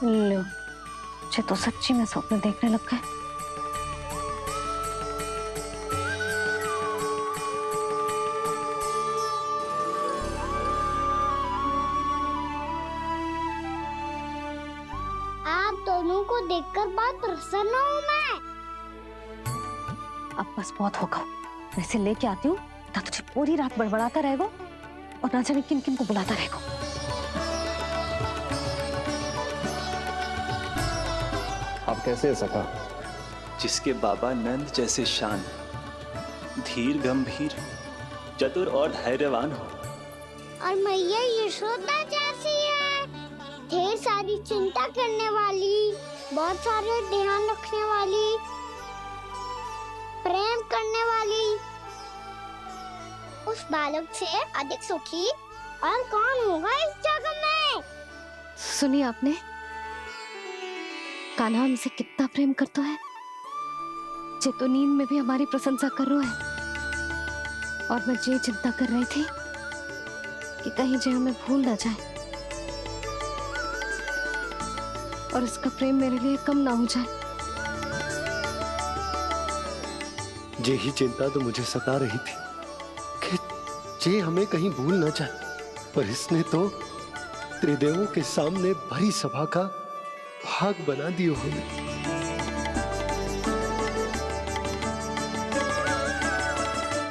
लो, मुझे तो सच्ची में स्वप्न देखने लग गए। आप दोनों को देखकर बहुत प्रसन्न हूँ मैं। अब बस बहुत होगा, वैसे लेके आती हूँ ना, तुझे पूरी रात बड़बड़ाता रहेगा और ना जाने किन किन को बुलाता रहेगा। आप कैसे हैं सखा? जिसके बाबा नंद जैसे शान, धीर गंभीर, चतुर और धैर्यवान हो, और मैया यशोदा जैसी है, ढेर सारी चिंता करने वाली, बहुत सारे ध्यान रखने वाली, प्रेम करने वाली। उस बालक से अधिक सुखी और कौन होगा इस जगत में? सुनिए आपने, कान्हा हमसे कितना प्रेम करता है, जे तो नींद में भी हमारी प्रशंसा कर रहा है। और मैं ये चिंता कर रही थी कि कहीं जे हमें भूल ना जाए और इसका प्रेम मेरे लिए कम ना हो जाए। यही चिंता तो मुझे सता रही थी कि जे हमें कहीं भूल ना जाए, पर इसने तो त्रिदेवों के सामने भरी सभा का भाग बना दियो हमें।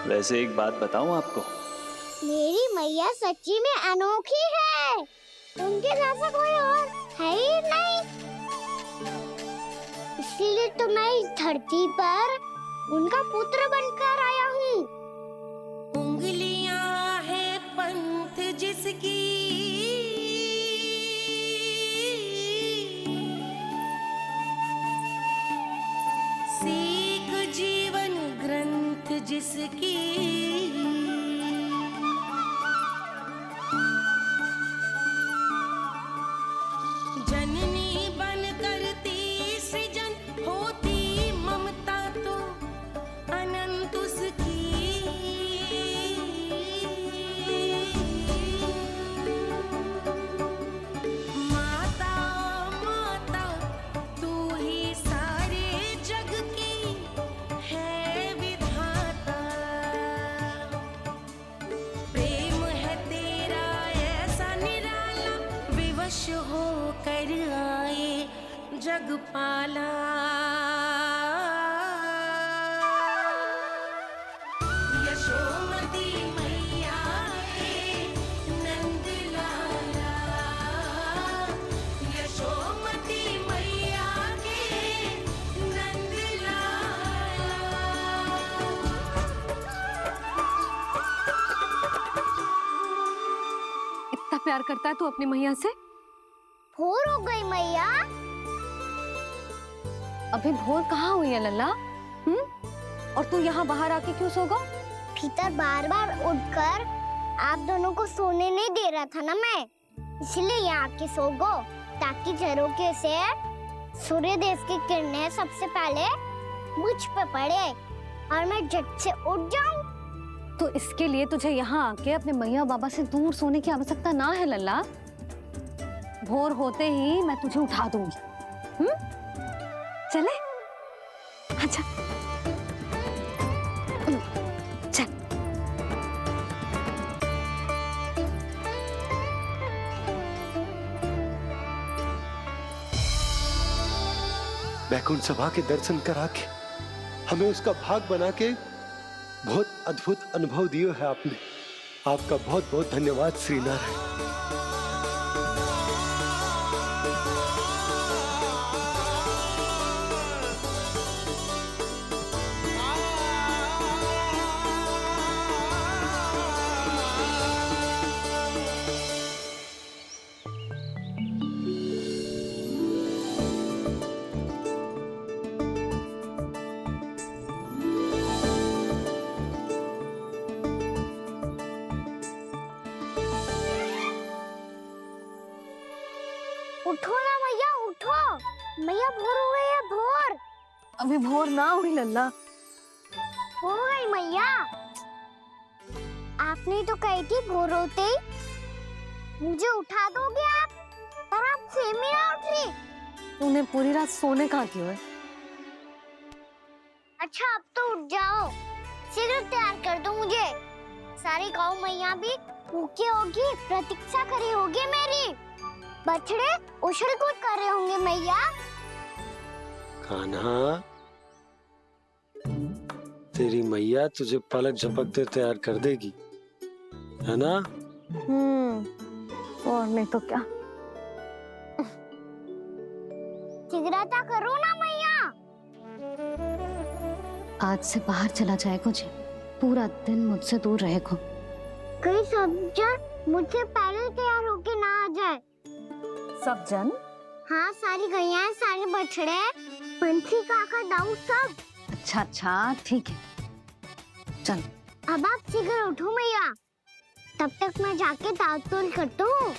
वैसे एक बात बताऊं आपको, मेरी मैया सच्ची में अनोखी है, उनके जैसा कोई और है ही नहीं। इसीलिए तो मैं इस धरती पर उनका पुत्र बनकर आया हूँ। उंगलियां है पंथ जिसकी, सीख जीवन ग्रंथ जिसकी, जननी बन करती सृजन होती ममता तो अनंत उसकी। माता माता तू ही सारे जग की है विधाता, प्रेम है तेरा ऐसा निराला, विवश हो कर आए जग पाला। यशोमती मैया के नंद लाला, यशोमती मैया के नंद लाला। इतना प्यार करता है तू अपनी मैया से? भोर हो गई मैया। अभी भोर कहाँ हुई है लल्ला? और तू यहाँ बाहर आके क्यों सो गया? भीतर बार बार उठकर आप दोनों को सोने नहीं दे रहा था ना मैं, इसलिए यहाँ आके सो गो, ताकि झरोखे से सूर्य देव की किरणें सबसे पहले मुझ पे पड़े और मैं झट से उठ जाऊं। तो इसके लिए तुझे यहाँ आके अपने मैया बाबा से दूर सोने की आवश्यकता ना है लल्ला। भोर होते ही मैं तुझे उठा दूंगी। चले? अच्छा चल। वैकुंठ सभा के दर्शन करा के हमें उसका भाग बना के बहुत अद्भुत अनुभव दिया है आपने। आपका बहुत बहुत धन्यवाद श्री नारायण। उठो ना मैया, उठो। मैया भोर हो गई है, भोर। अभी भोर ना हुई लल्ला। हो गई मैया। आपने तो कही थी भोर होते ही मुझे उठा दोगे आप, पर आप सेम ही ना उठी। तूने पूरी रात सोने कहाँ की है? अच्छा अब तो उठ जाओ, शीघ्र तैयार कर दो मुझे। सारी गाँव मैया भी भूखी होगी, प्रतीक्षा करी होगी मेरी। बछड़े उछल कूद कर रहे होंगे मैया। कान्हा, तेरी मैया तुझे पलक झपकते तैयार कर देगी, है ना? और नहीं तो क्या। शीघ्रता करो ना मैया। आज से बाहर चला जाएगा जी, पूरा दिन मुझसे दूर रहेगा। कहीं सब जन मुझसे पहले तैयार होके ना आ जाए। सब जन? हाँ, सारी गैया, सारे बछड़े, पंछी, काका, दाऊ सब। अच्छा अच्छा ठीक है, चल। अब आप शीघ्र उठो मैया, तब तक मैं जाके ताल-तोल करता हूँ।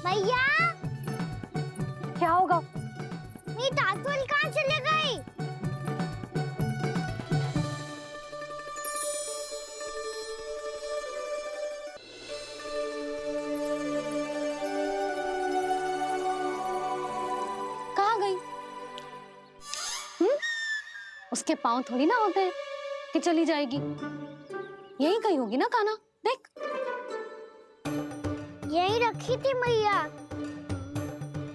मैया, क्या होगा? मेरी ताल-तोल कहाँ चले गई? उसके पाँव थोड़ी ना होते हैं कि चली जाएगी। यही कहीं होगी ना कान्हा, देख। यही रखी थी मैया,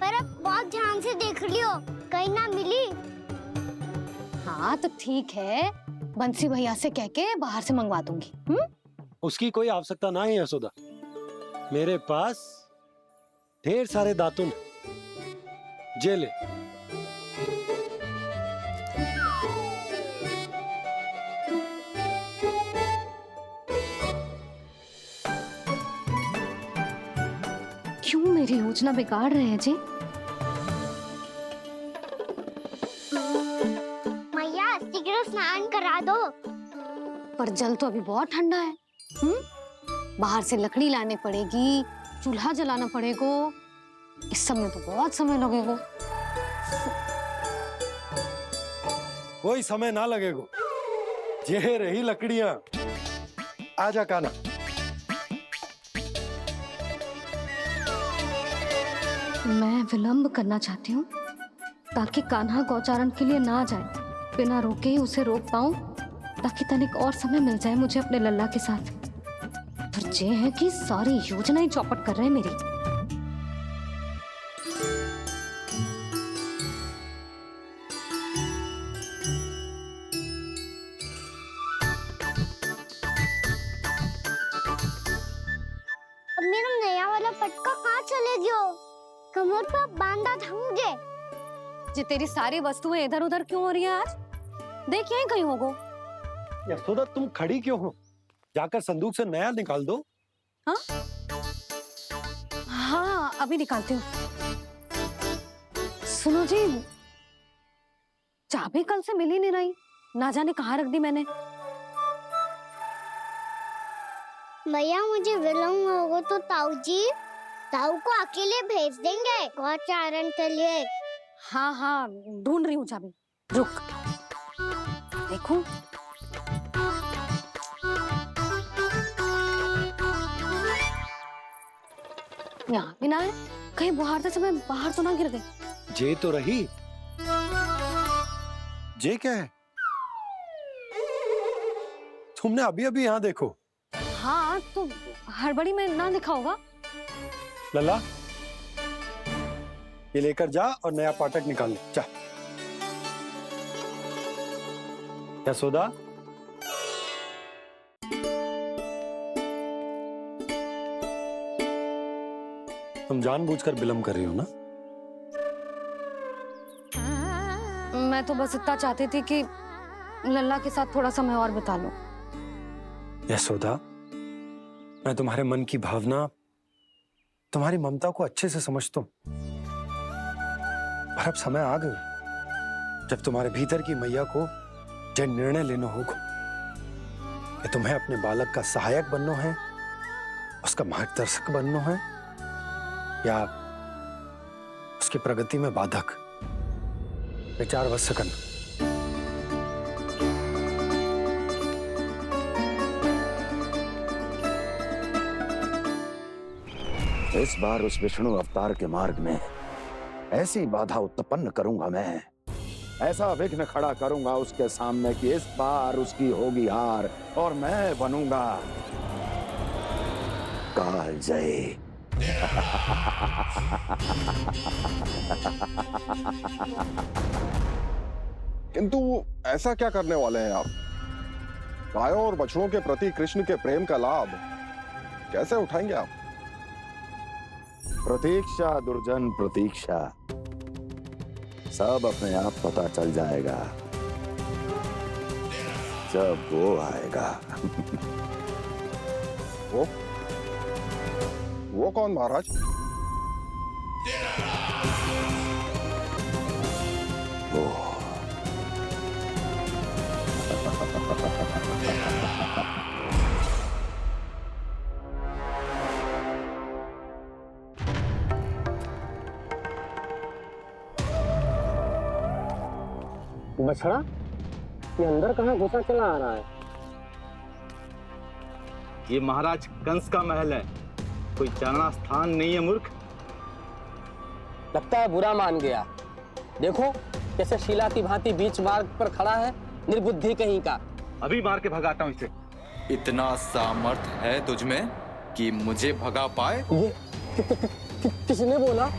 पर अब बहुत ध्यान से देख लियो, कहीं ना मिली। हाँ तो ठीक है, बंसी भैया से कह के बाहर से मंगवा दूंगी। उसकी कोई आवश्यकता ना है यशोदा, मेरे पास ढेर सारे दातुन, जे ले। क्यों मेरी योजना बिगाड़ रहे हैं जी? मैया शीघ्र स्नान करा दो। पर जल तो अभी बहुत ठंडा है। बाहर से लकड़ी लाने पड़ेगी, चूल्हा जलाना पड़ेगा, इस सब में तो बहुत समय लगेगा। कोई समय ना लगेगा, ये रही लकड़ियां। आजा कान्हा। मैं विलंब करना चाहती हूँ ताकि कान्हा गौचारण के लिए ना जाए, बिना रोके ही उसे रोक पाऊं, ताकि तनिक और समय मिल जाए मुझे अपने लल्ला के साथ। पर ये है कि सारी योजना ही चौपट कर रहे हैं मेरी। अब मेरा नया वाला पटका कहाँ चले गयो? कमर पर बांधा था मुझे। जी तेरी सारी वस्तुएं इधर उधर क्यों हो रही है आज? देख यहीं कहीं होगो। यशोदा तुम खड़ी क्यों हो? जाकर संदूक से नया निकाल दो। हाँ हाँ अभी निकालती हूँ। सुनो जी, चाबी कल से मिल ही नहीं रही, ना जाने कहाँ रख दी मैंने। मैया मुझे विलम्ब होगा तो ताऊ को अकेले भेज देंगे गौचारण के लिए। हाँ हाँ ढूंढ रही हूँ चाबी, रुक। देखूं। यहाँ भी ना है, कहीं बुहारते समय बाहर तो ना गिर गई। जे तो रही। जे क्या है? तुमने अभी अभी यहाँ देखो। हाँ तो हड़बड़ी में ना दिखा होगा। लल्ला ये लेकर जा और नया पाठक निकाल ले, जा। यशोदा तुम जानबूझकर विलंब कर रही हो ना? मैं तो बस इतना चाहती थी कि लल्ला के साथ थोड़ा समय और बिता लूं। यशोदा मैं तुम्हारे मन की भावना, तुम्हारी ममता को अच्छे से समझता हूं। पर अब समय आ गया जब तुम्हारे भीतर की मैया को यह निर्णय लेना होगा कि तुम्हें अपने बालक का सहायक बनना है, उसका मार्गदर्शक बनना है, या उसकी प्रगति में बाधक। विचार अवश्य करना। इस बार उस विष्णु अवतार के मार्ग में ऐसी बाधा उत्पन्न करूंगा मैं, ऐसा विघ्न खड़ा करूंगा उसके सामने कि इस बार उसकी होगी हार और मैं बनूंगा कालजयी। किंतु ऐसा क्या करने वाले हैं आप? गायों और बछड़ों के प्रति कृष्ण के प्रेम का लाभ कैसे उठाएंगे आप? प्रतीक्षा दुर्जन प्रतीक्षा, सब अपने आप पता चल जाएगा जब वो आएगा। वो कौन महाराज? वो बछड़ा, ये अंदर कहाँ घुसा चला आ रहा है? ये महाराज कंस का महल है, कोई चारणा स्थान नहीं है मूर्ख। लगता है बुरा मान गया। देखो कैसे शीला की भांति बीच मार्ग पर खड़ा है, निर्बुद्धि कहीं का। अभी मार के भगाता हूँ इसे। इतना सामर्थ है तुझमें कि मुझे भगा पाए? ये किसने बोला?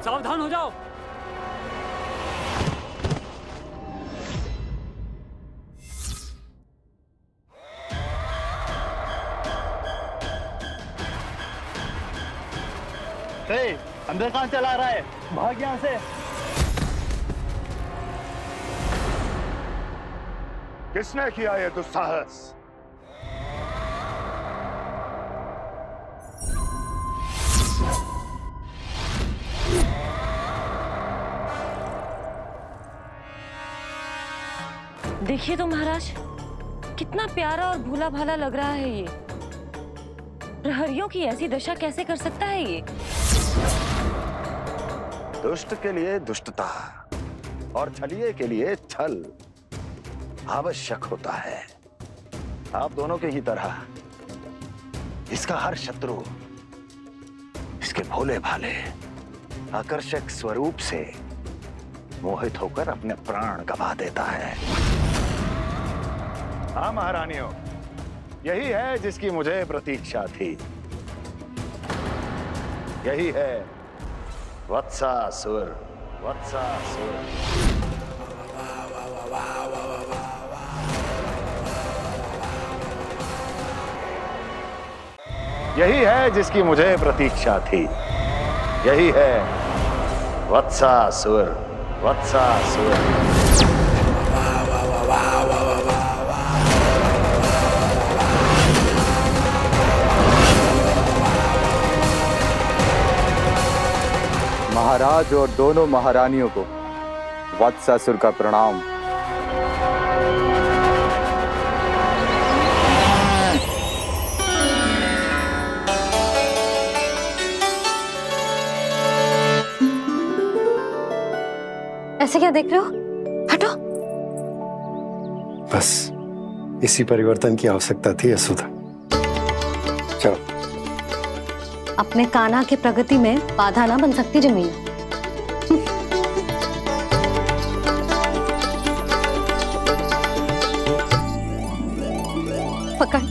सावधान हो जाओ। अंदर कहाँ चला रहा है? भाग यहाँ से। किसने किया ये दुस्साहस? देखिए तो महाराज, कितना प्यारा और भोला भाला लग रहा है ये। प्रहरियों की ऐसी दशा कैसे कर सकता है ये? दुष्ट के लिए दुष्टता और छलिए के लिए छल आवश्यक होता है। आप दोनों के ही तरह इसका हर शत्रु इसके भोले भाले आकर्षक स्वरूप से मोहित होकर अपने प्राण गंवा देता है। हाँ महारानियों, यही है जिसकी मुझे प्रतीक्षा थी। यही है वत्सासुर। वत्सासुर यही है जिसकी मुझे प्रतीक्षा थी। यही है वत्सासुर। वत्सासुर महाराज और दोनों महारानियों को वत्सासुर का प्रणाम। ऐसे क्या देख रहे हो? हटो। बस इसी परिवर्तन की आवश्यकता थी यशोदा। चलो। अपने कान्हा के प्रगति में बाधा ना बन सकती जमीन। पकड़।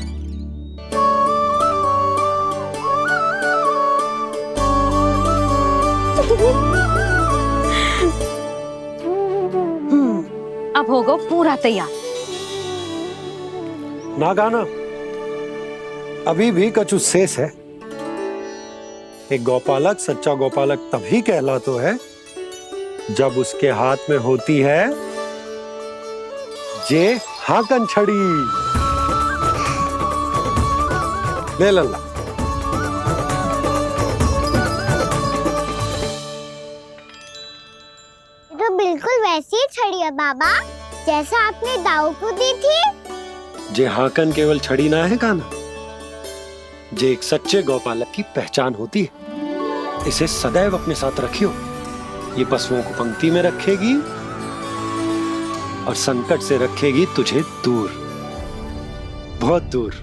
अब होगो पूरा तैयार। ना गाना, अभी भी कछु शेष है। एक गौपालक सच्चा गौपालक तभी कहलाता है जब उसके हाथ में होती है जे हाकन छड़ी। ले लल्ला। तो बिल्कुल वैसी ही छड़ी है बाबा जैसा आपने दाऊ को दी थी। जे हाकन केवल छड़ी ना है गाना, जे एक सच्चे गौपालक की पहचान होती है। इसे सदैव अपने साथ रखियो। ये पशुओं को पंक्ति में रखेगी और संकट से रखेगी तुझे दूर, बहुत दूर।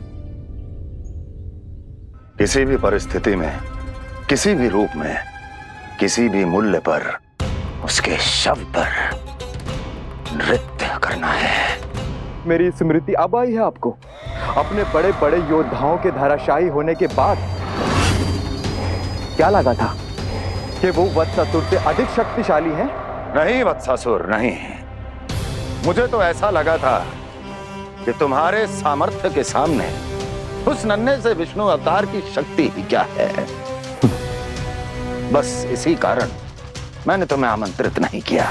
किसी भी परिस्थिति में, किसी भी रूप में, किसी भी मूल्य पर उसके शव पर नृत्य करना है। मेरी स्मृति अब आई है आपको? अपने बड़े बड़े योद्धाओं के धराशायी होने के बाद क्या लगा था कि वो वत्सासुर से अधिक शक्तिशाली हैं? नहीं वत्सासुर, नहीं। मुझे तो ऐसा लगा था कि तुम्हारे सामर्थ्य के सामने उस नन्हे से विष्णु अवतार की शक्ति ही क्या है। बस इसी कारण मैंने तुम्हें आमंत्रित नहीं किया।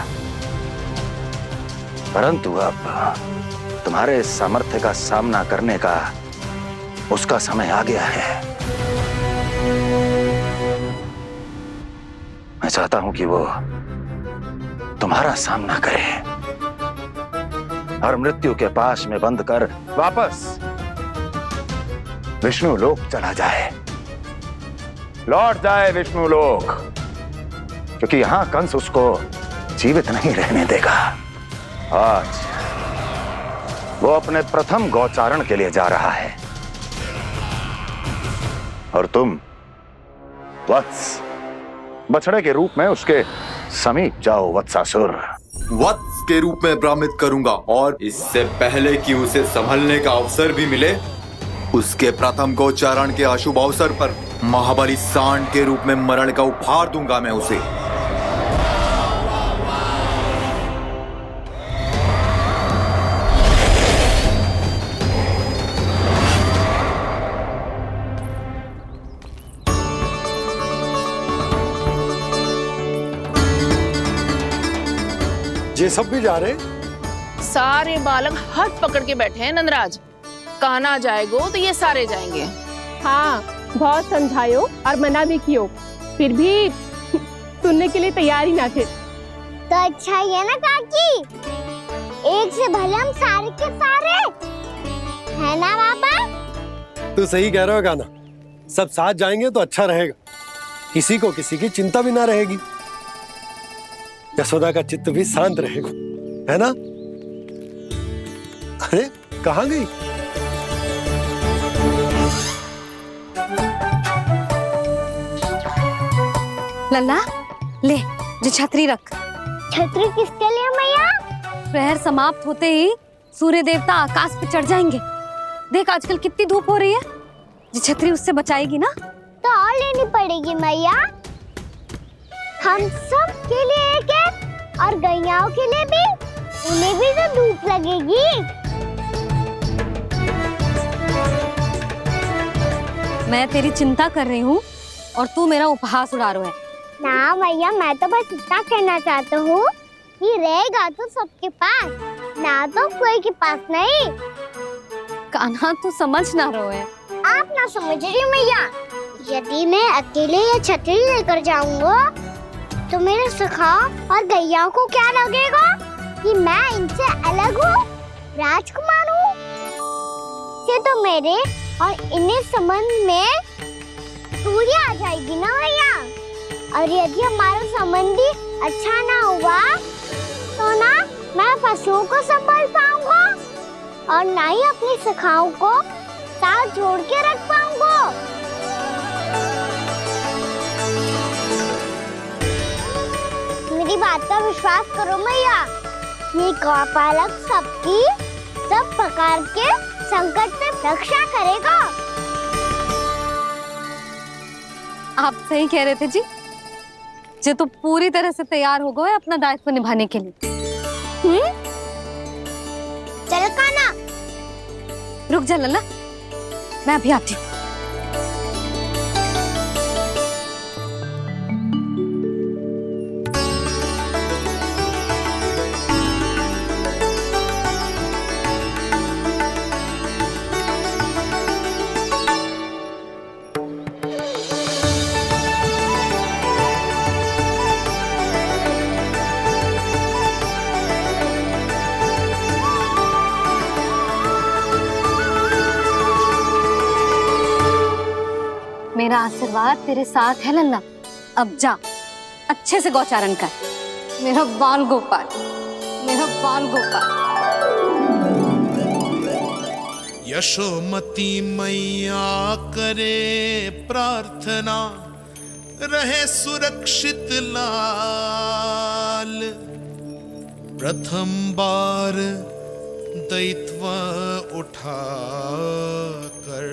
परंतु अब तुम्हारे सामर्थ्य का सामना करने का उसका समय आ गया है। मैं चाहता हूं कि वो तुम्हारा सामना करे और मृत्यु के पाश में बंद कर वापस विष्णु लोक चला जाए, लौट जाए विष्णु लोक, क्योंकि यहां कंस उसको जीवित नहीं रहने देगा। आज वो अपने प्रथम गौचारण के लिए जा रहा है और तुम वत्स, बछड़े के रूप में उसके समीप जाओ वत्सासुर। वत्स के रूप में भ्रमित करूंगा और इससे पहले कि उसे संभलने का अवसर भी मिले, उसके प्रथम गोचारण के अशुभ अवसर पर महाबली सांड के रूप में मरण का उपहार दूंगा मैं उसे। ये सब भी जा रहे? सारे बालक हाथ पकड़ के बैठे हैं नंदराज। कान्हा जाएगो तो ये सारे जाएंगे। हाँ, बहुत समझायो और मना भी कियो, फिर भी सुनने के लिए तैयार ही ना थे। तो अच्छा ही है ना काकी, एक से भले हम सारे के सारे, है ना बाबा? तू सही कह रहा हो गाना, सब साथ जाएंगे तो अच्छा रहेगा, किसी को किसी की चिंता भी ना रहेगी, यशोदा का चित्त भी शांत रहेगा, है ना? अरे कहाँ गई? लल्ला ले, जो छतरी रख। छतरी किसके लिए मैया? प्रहर समाप्त होते ही सूर्य देवता आकाश पे चढ़ जाएंगे। देख आजकल कितनी धूप हो रही है, जो छतरी उससे बचाएगी ना। तो और लेनी पड़ेगी मैया, हम सब के लिए एक एक और गैयाओं के लिए भी, उन्हें भी तो धूप लगेगी। मैं तेरी चिंता कर रही हूँ और तू मेरा उपहास उड़ा रहा है। ना भैया, मैं तो बस इतना कहना चाहता हूँ कि रहेगा तो सबके पास, ना तो कोई के पास नहीं। कान्हा तू समझ ना रहो है। आप ना समझ रही मैया, यदि मैं अकेले ये छतरी लेकर जाऊंगा तो मेरे सखा और गैयाओं को क्या लगेगा कि मैं इनसे अलग हूँ, राजकुमार हूँ। ये तो मेरे और इन्हें संबंध में दूरी आ जाएगी ना भैया। और यदि हमारा संबंधी अच्छा ना हुआ तो ना मैं पशुओं को संभाल पाऊंगा और ना ही अपनी सखाओं को साथ जोड़ के रख पाऊंगा। मेरी बात का विश्वास करो मैया, ये गौपालक सबकी सब प्रकार के संकट से रक्षा करेगा। आप सही कह रहे थे जी, जो तो पूरी तरह से तैयार हो गए अपना दायित्व निभाने के लिए। रुक जा लल्ला, मैं अभी आती हूँ। मेरा आशीर्वाद तेरे साथ है लल्ला। अब जा, अच्छे से गौचारण कर। मेरा बाल गोपाल, मेरा बाल गोपाल। यशोमती मैया करे प्रार्थना, रहे सुरक्षित लाल। प्रथम बार दैत्व उठा कर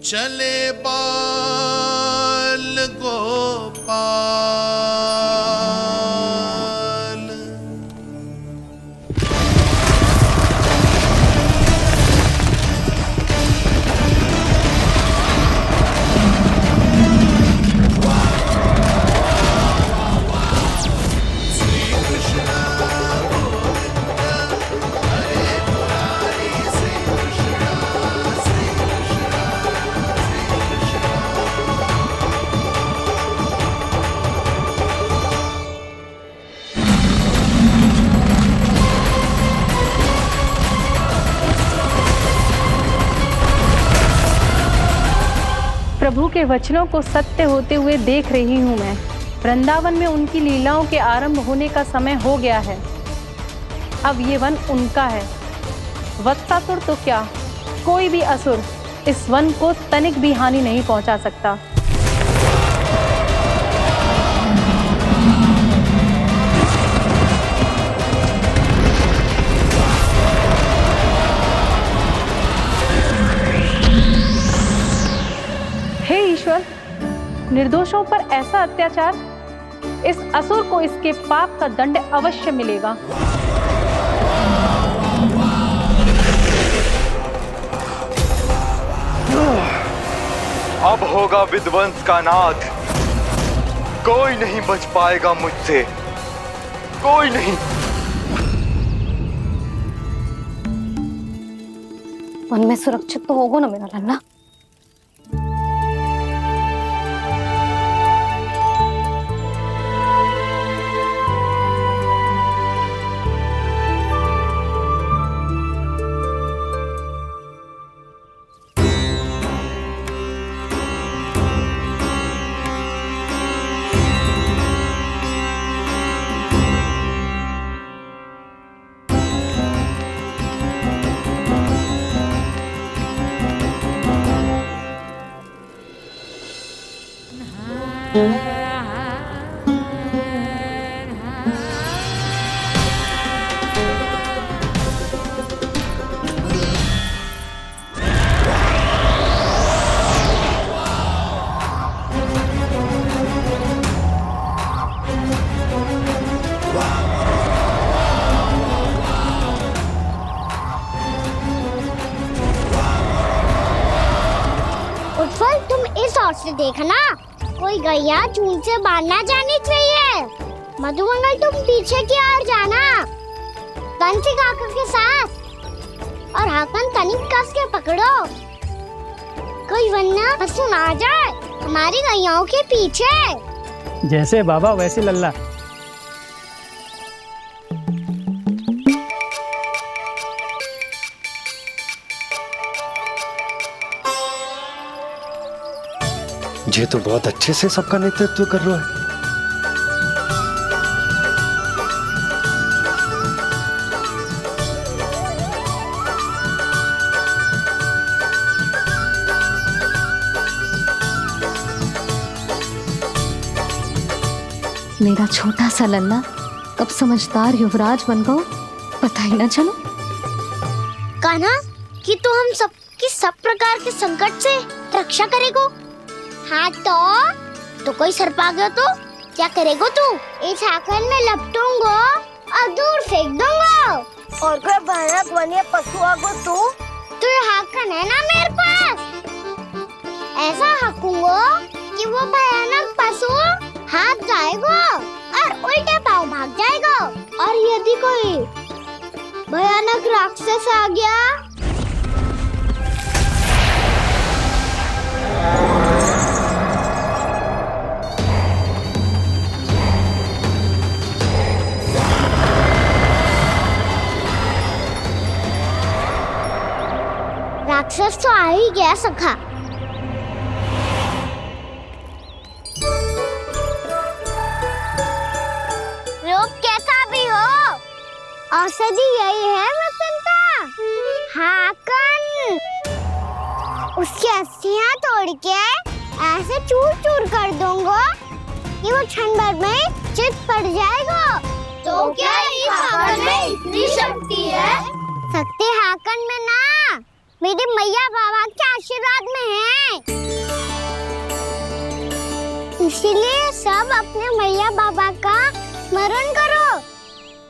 चले बाल गोपाल। प्रभु के वचनों को सत्य होते हुए देख रही हूँ मैं। वृंदावन में उनकी लीलाओं के आरंभ होने का समय हो गया है। अब ये वन उनका है। वत्सासुर तो क्या, कोई भी असुर इस वन को तनिक भी हानि नहीं पहुंचा सकता। हे ईश्वर, निर्दोषों पर ऐसा अत्याचार, इस असुर को इसके पाप का दंड अवश्य मिलेगा। अब होगा विध्वंस का नाद। कोई नहीं बच पाएगा मुझसे, कोई नहीं। वन में सुरक्षित तो होगा ना मेरा लल्ला? उत्पल, तुम इस ओर से देखना, कोई गैया चून से बाहर ना जानी चाहिए। मधुमंगल, तुम पीछे की ओर जाना, कंसी काका के साथ, और हाकन तनिक कस के पकड़ो, कोई वरना असुर आ जाए हमारी गैयाओं के पीछे। जैसे बाबा वैसे लल्ला। ये तो बहुत अच्छे से सबका नेतृत्व कर रहा है। मेरा छोटा सा लल्ला कब समझदार युवराज बन गो, पता ही ना चलो। कहना कि तू हम सबकी सब प्रकार के संकट से रक्षा करेगो। हाँ तो कोई सर्प आ गया तो क्या करेगो तू? इस आकर में लपटूंगा और दूर फेंक दूंगा। और कोई भयानक वन्य पशु आगो तो तो ये हाकन है ना मेरे पास, ऐसा हाकूंगा कि वो भयानक पशु हाथ जाएगा और उल्टे पाँव भाग जाएगा। और यदि कोई भयानक राक्षस आ गया राक्षस तो आ ही गया सखा। लोग कैसा भी हो, औषधि यही है वसंता। हाकन उसकी अस्थियां तोड़ के ऐसे चूर चूर कर दूंगा कि वो क्षण भर में चित पड़ जाएगा। तो क्या इस हाकन में इतनी शक्ति है? शक्ति हाकन में ना, मेरे मैया बाबा के आशीर्वाद में है। इसीलिए सब अपने मैया बाबा का स्मरण करो,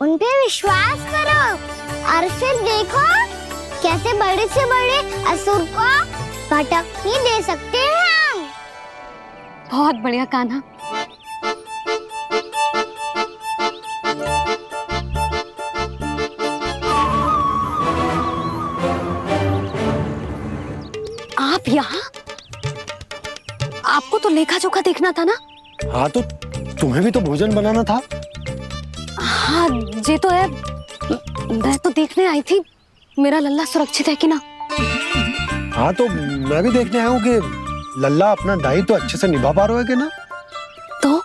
उन पे विश्वास करो और फिर देखो कैसे बड़े से बड़े असुर को भटक ही दे सकते हैं हम। बहुत बढ़िया कान्हा। आप यहाँ? आपको तो लेखा जोखा देखना था ना? हाँ तो तुम्हें भी तो भोजन बनाना था। हाँ ये तो है, मैं तो देखने आई थी मेरा लल्ला सुरक्षित है कि ना। हाँ तो मैं भी देखने आया हूँ कि लल्ला अपना दायित्व तो अच्छे से निभा पा रहा है कि ना। तो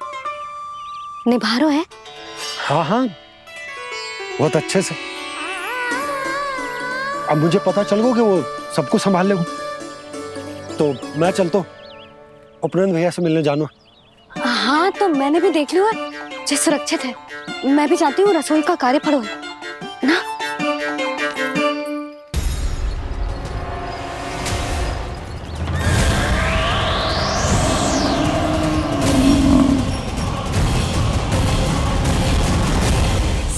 निभा रहा है? हाँ हाँ बहुत अच्छे से। अब मुझे पता चल गया कि वो सबको संभाल लेगा। तो मैं चलता हूँ, उपनंद भैया से मिलने जाना। हाँ तो मैंने भी देख लिया जो सुरक्षित है। मैं भी चाहती हूँ रसोई का कार्य पड़ो ना।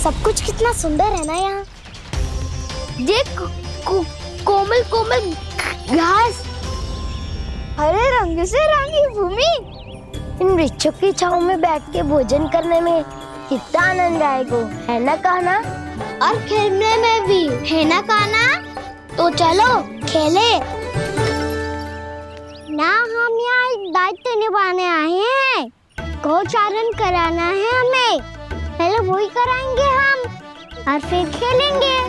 सब कुछ कितना सुंदर है ना यहाँ। देख कोमल कोमल घास, हरे रंग से रंगी भूमि। इन वृक्षों की छांव में बैठ के भोजन करने में कितना आनंद आएगा, है ना कान्हा? और खेलने में भी, है ना कान्हा? तो चलो खेले ना। हम यहाँ एक दायित्व निभाने आए हैं, गोचारण कराना है हमें। पहले वही कराएंगे हम और फिर खेलेंगे।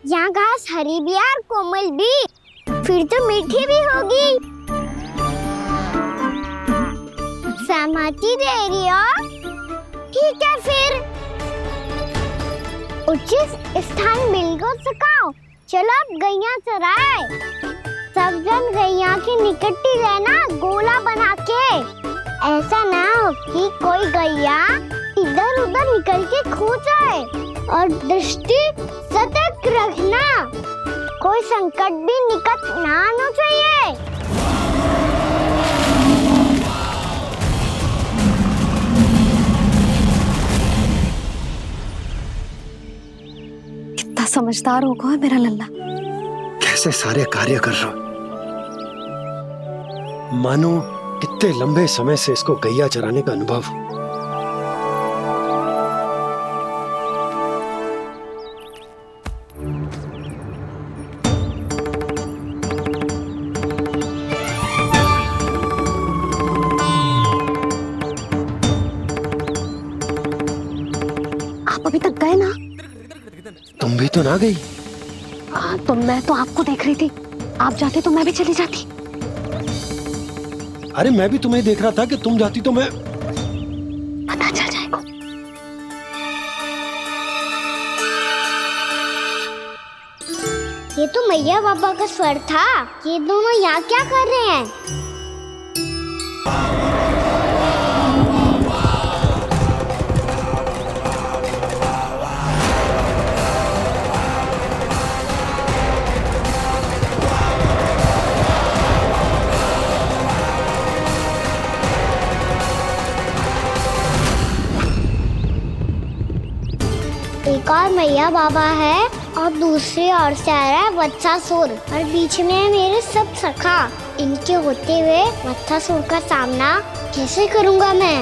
यहाँ घास हरी भी और कोमल भी, फिर तो मीठी भी होगी। सहमति दे रही हो? ठीक है फिर उचित स्थान बिल्कुल सुखाओ। चलो अब गैया चराए। सब जन गैया के निकट ही रहना, गोला बना के। ऐसा ना हो कि कोई गैया इधर उधर निकल के खो जाए। और दृष्टि सतर्क रखना, कोई संकट भी निकट ना आना चाहिए। कितना समझदार होगा है मेरा लल्ला। कैसे सारे कार्य कर रहा, मानो कितने लंबे समय से इसको गैया चराने का अनुभव। आप अभी तक गए ना? तुम भी तो ना गई। तो मैं तो आपको देख रही थी, आप जाते तो मैं भी चली जाती। अरे मैं भी तुम्हें देख रहा था कि तुम जाती तो मैं। पता चल जाएगा। ये तो मैया बाबा का स्वर था। ये दोनों यहाँ क्या कर रहे हैं? एक और मैया बाबा है और दूसरी ओर से आ रहा है वत्सासुर और बीच में है मेरे सब सखा। इनके होते हुए वत्सासुर का सामना कैसे करूंगा मैं?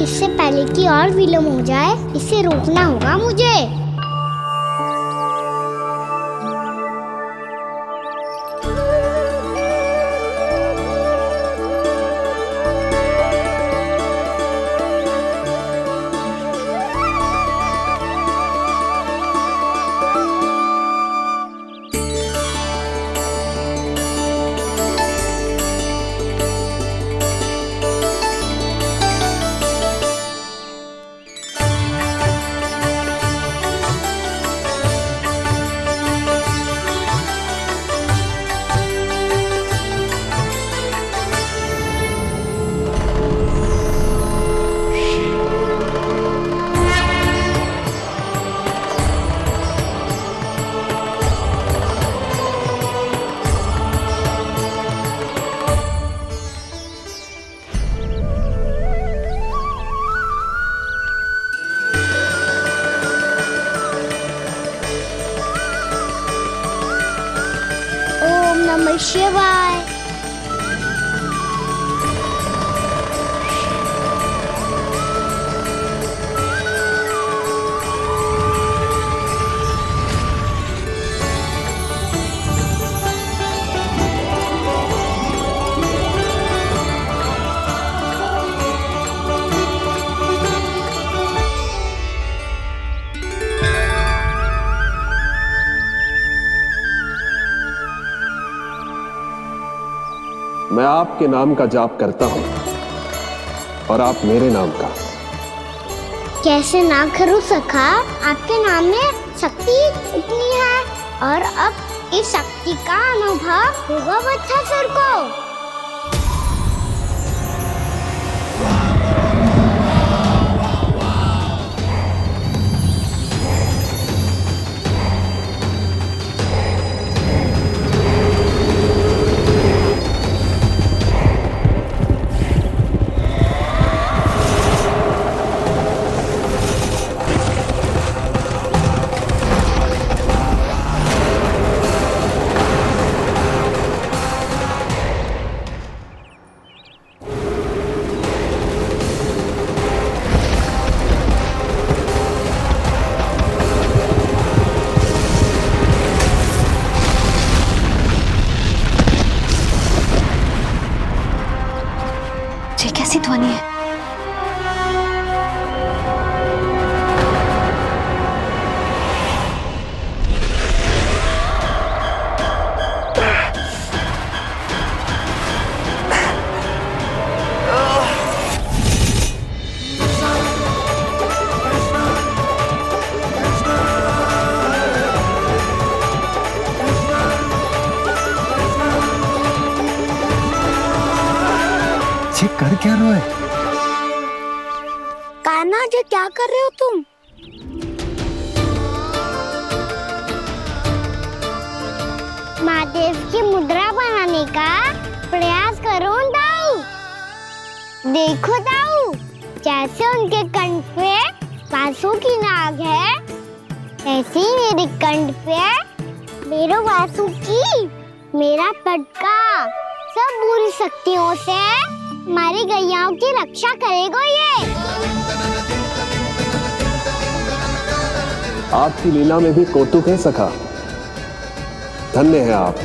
इससे पहले कि और विलम्ब हो जाए, इसे रोकना होगा मुझे। ओम नमः शिवाय। मैं आपके नाम का जाप करता हूं और आप मेरे नाम का। कैसे ना करूं सखा, आपके नाम में शक्ति इतनी है और अब इस शक्ति का अनुभव होगा वत्सासुर को। ये कैसी ध्वनि है? ये कर क्या रहे हो? कान्हा जी क्या कर रहे हो तुम? महादेव की मुद्रा बनाने का प्रयास करो दाऊ। देखो दाऊ, जैसे उनके कंठ पे वासु की नाग है, ऐसे ही मेरे कंठ पे मेरो वासु की मेरा पटका सब बुरी शक्तियों से हमारी गैयाओं की रक्षा करेगा ये। आपकी लीला में भी कौतुक है सखा। धन्य है आप।